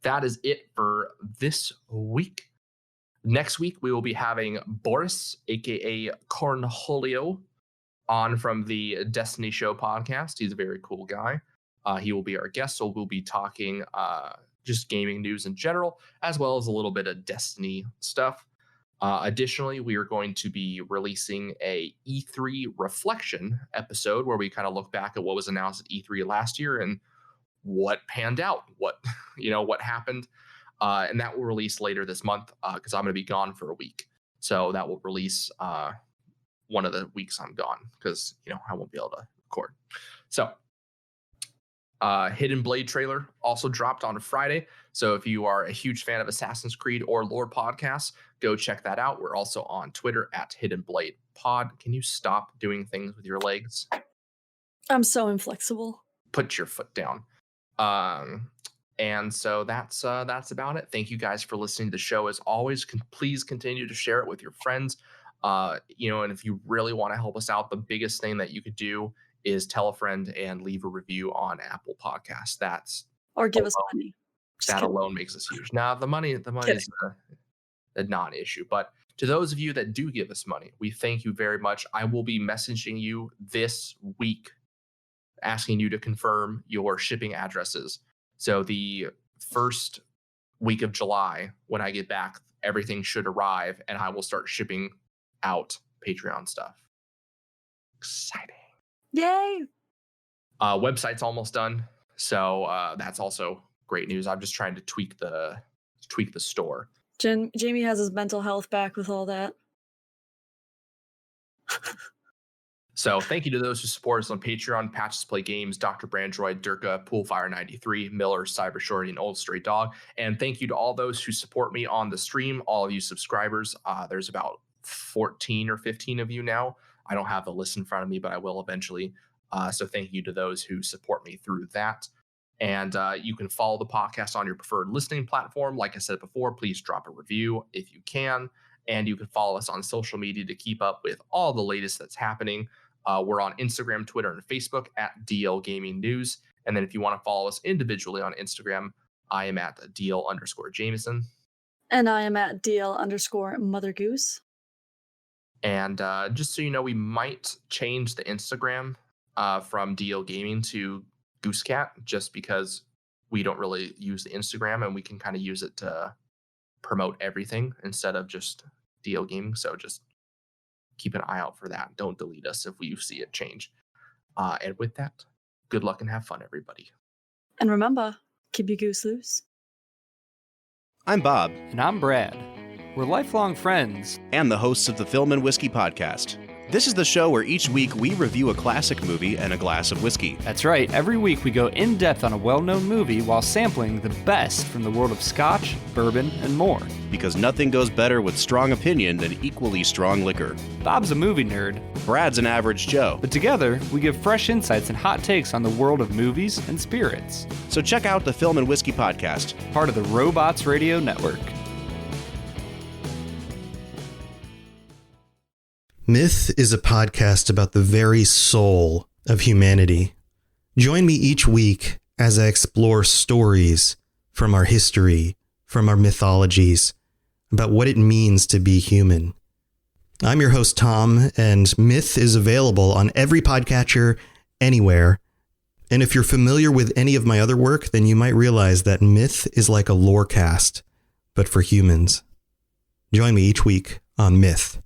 that is it for this week. Next week, we will be having Boris, aka Cornholio, on from the Destiny Show podcast. He's a very cool guy. He will be our guest, so we'll be talking just gaming news in general, as well as a little bit of Destiny stuff. Additionally, we are going to be releasing a E3 reflection episode where we kind of look back at what was announced at E3 last year and what panned out, what happened. And that will release later this month because I'm going to be gone for a week. So that will release one of the weeks I'm gone because, I won't be able to record. So Hidden Blade trailer also dropped on Friday. So if you are a huge fan of Assassin's Creed or lore podcasts, go check that out. We're also on Twitter at Hidden Blade Pod. Can you stop doing things with your legs? I'm so inflexible. Put your foot down. And so that's about it. Thank you guys for listening to the show. As always, please continue to share it with your friends. And if you really want to help us out, the biggest thing that you could do is tell a friend and leave a review on Apple Podcasts. Or give us money. That alone makes us huge. Now, the money is a non-issue. But to those of you that do give us money, we thank you very much. I will be messaging you this week, asking you to confirm your shipping addresses. So the first week of July, when I get back, everything should arrive, and I will start shipping out Patreon stuff. Exciting. Yay. Website's almost done. So that's also great news. I'm just trying to tweak the store. Jamie has his mental health back with all that. So thank you to those who support us on Patreon: Patches Play Games, Dr. Brandroid, Durka, Poolfire93, Miller, Cyber Shorty, and Old Stray Dog. And thank you to all those who support me on the stream, all of you subscribers. There's about 14 or 15 of you now. I don't have the list in front of me, but I will eventually. So thank you to those who support me through that. And you can follow the podcast on your preferred listening platform. Like I said before, please drop a review if you can. And you can follow us on social media to keep up with all the latest that's happening. We're on Instagram, Twitter, and Facebook at DL Gaming News. And then if you want to follow us individually on Instagram, I am at DL_Jameson. And I am at DL_Mother Goose. And just so you know, we might change the Instagram from DL Gaming to Goosecat, just because we don't really use the Instagram and we can kind of use it to promote everything instead of just DL Gaming. So just keep an eye out for that. Don't delete us if you see it change. And with that, good luck and have fun, everybody. And remember, keep your goose loose. I'm Bob. And I'm Brad. We're lifelong friends. And the hosts of the Film and Whiskey Podcast. This is the show where each week we review a classic movie and a glass of whiskey. That's right. Every week we go in depth on a well-known movie while sampling the best from the world of scotch, bourbon, and more. Because nothing goes better with strong opinion than equally strong liquor. Bob's a movie nerd. Brad's an average Joe. But together, we give fresh insights and hot takes on the world of movies and spirits. So check out the Film and Whiskey Podcast. Part of the Robots Radio Network. Myth is a podcast about the very soul of humanity. Join me each week as I explore stories from our history, from our mythologies, about what it means to be human. I'm your host, Tom, and Myth is available on every podcatcher, anywhere. And if you're familiar with any of my other work, then you might realize that Myth is like a lorecast, but for humans. Join me each week on Myth.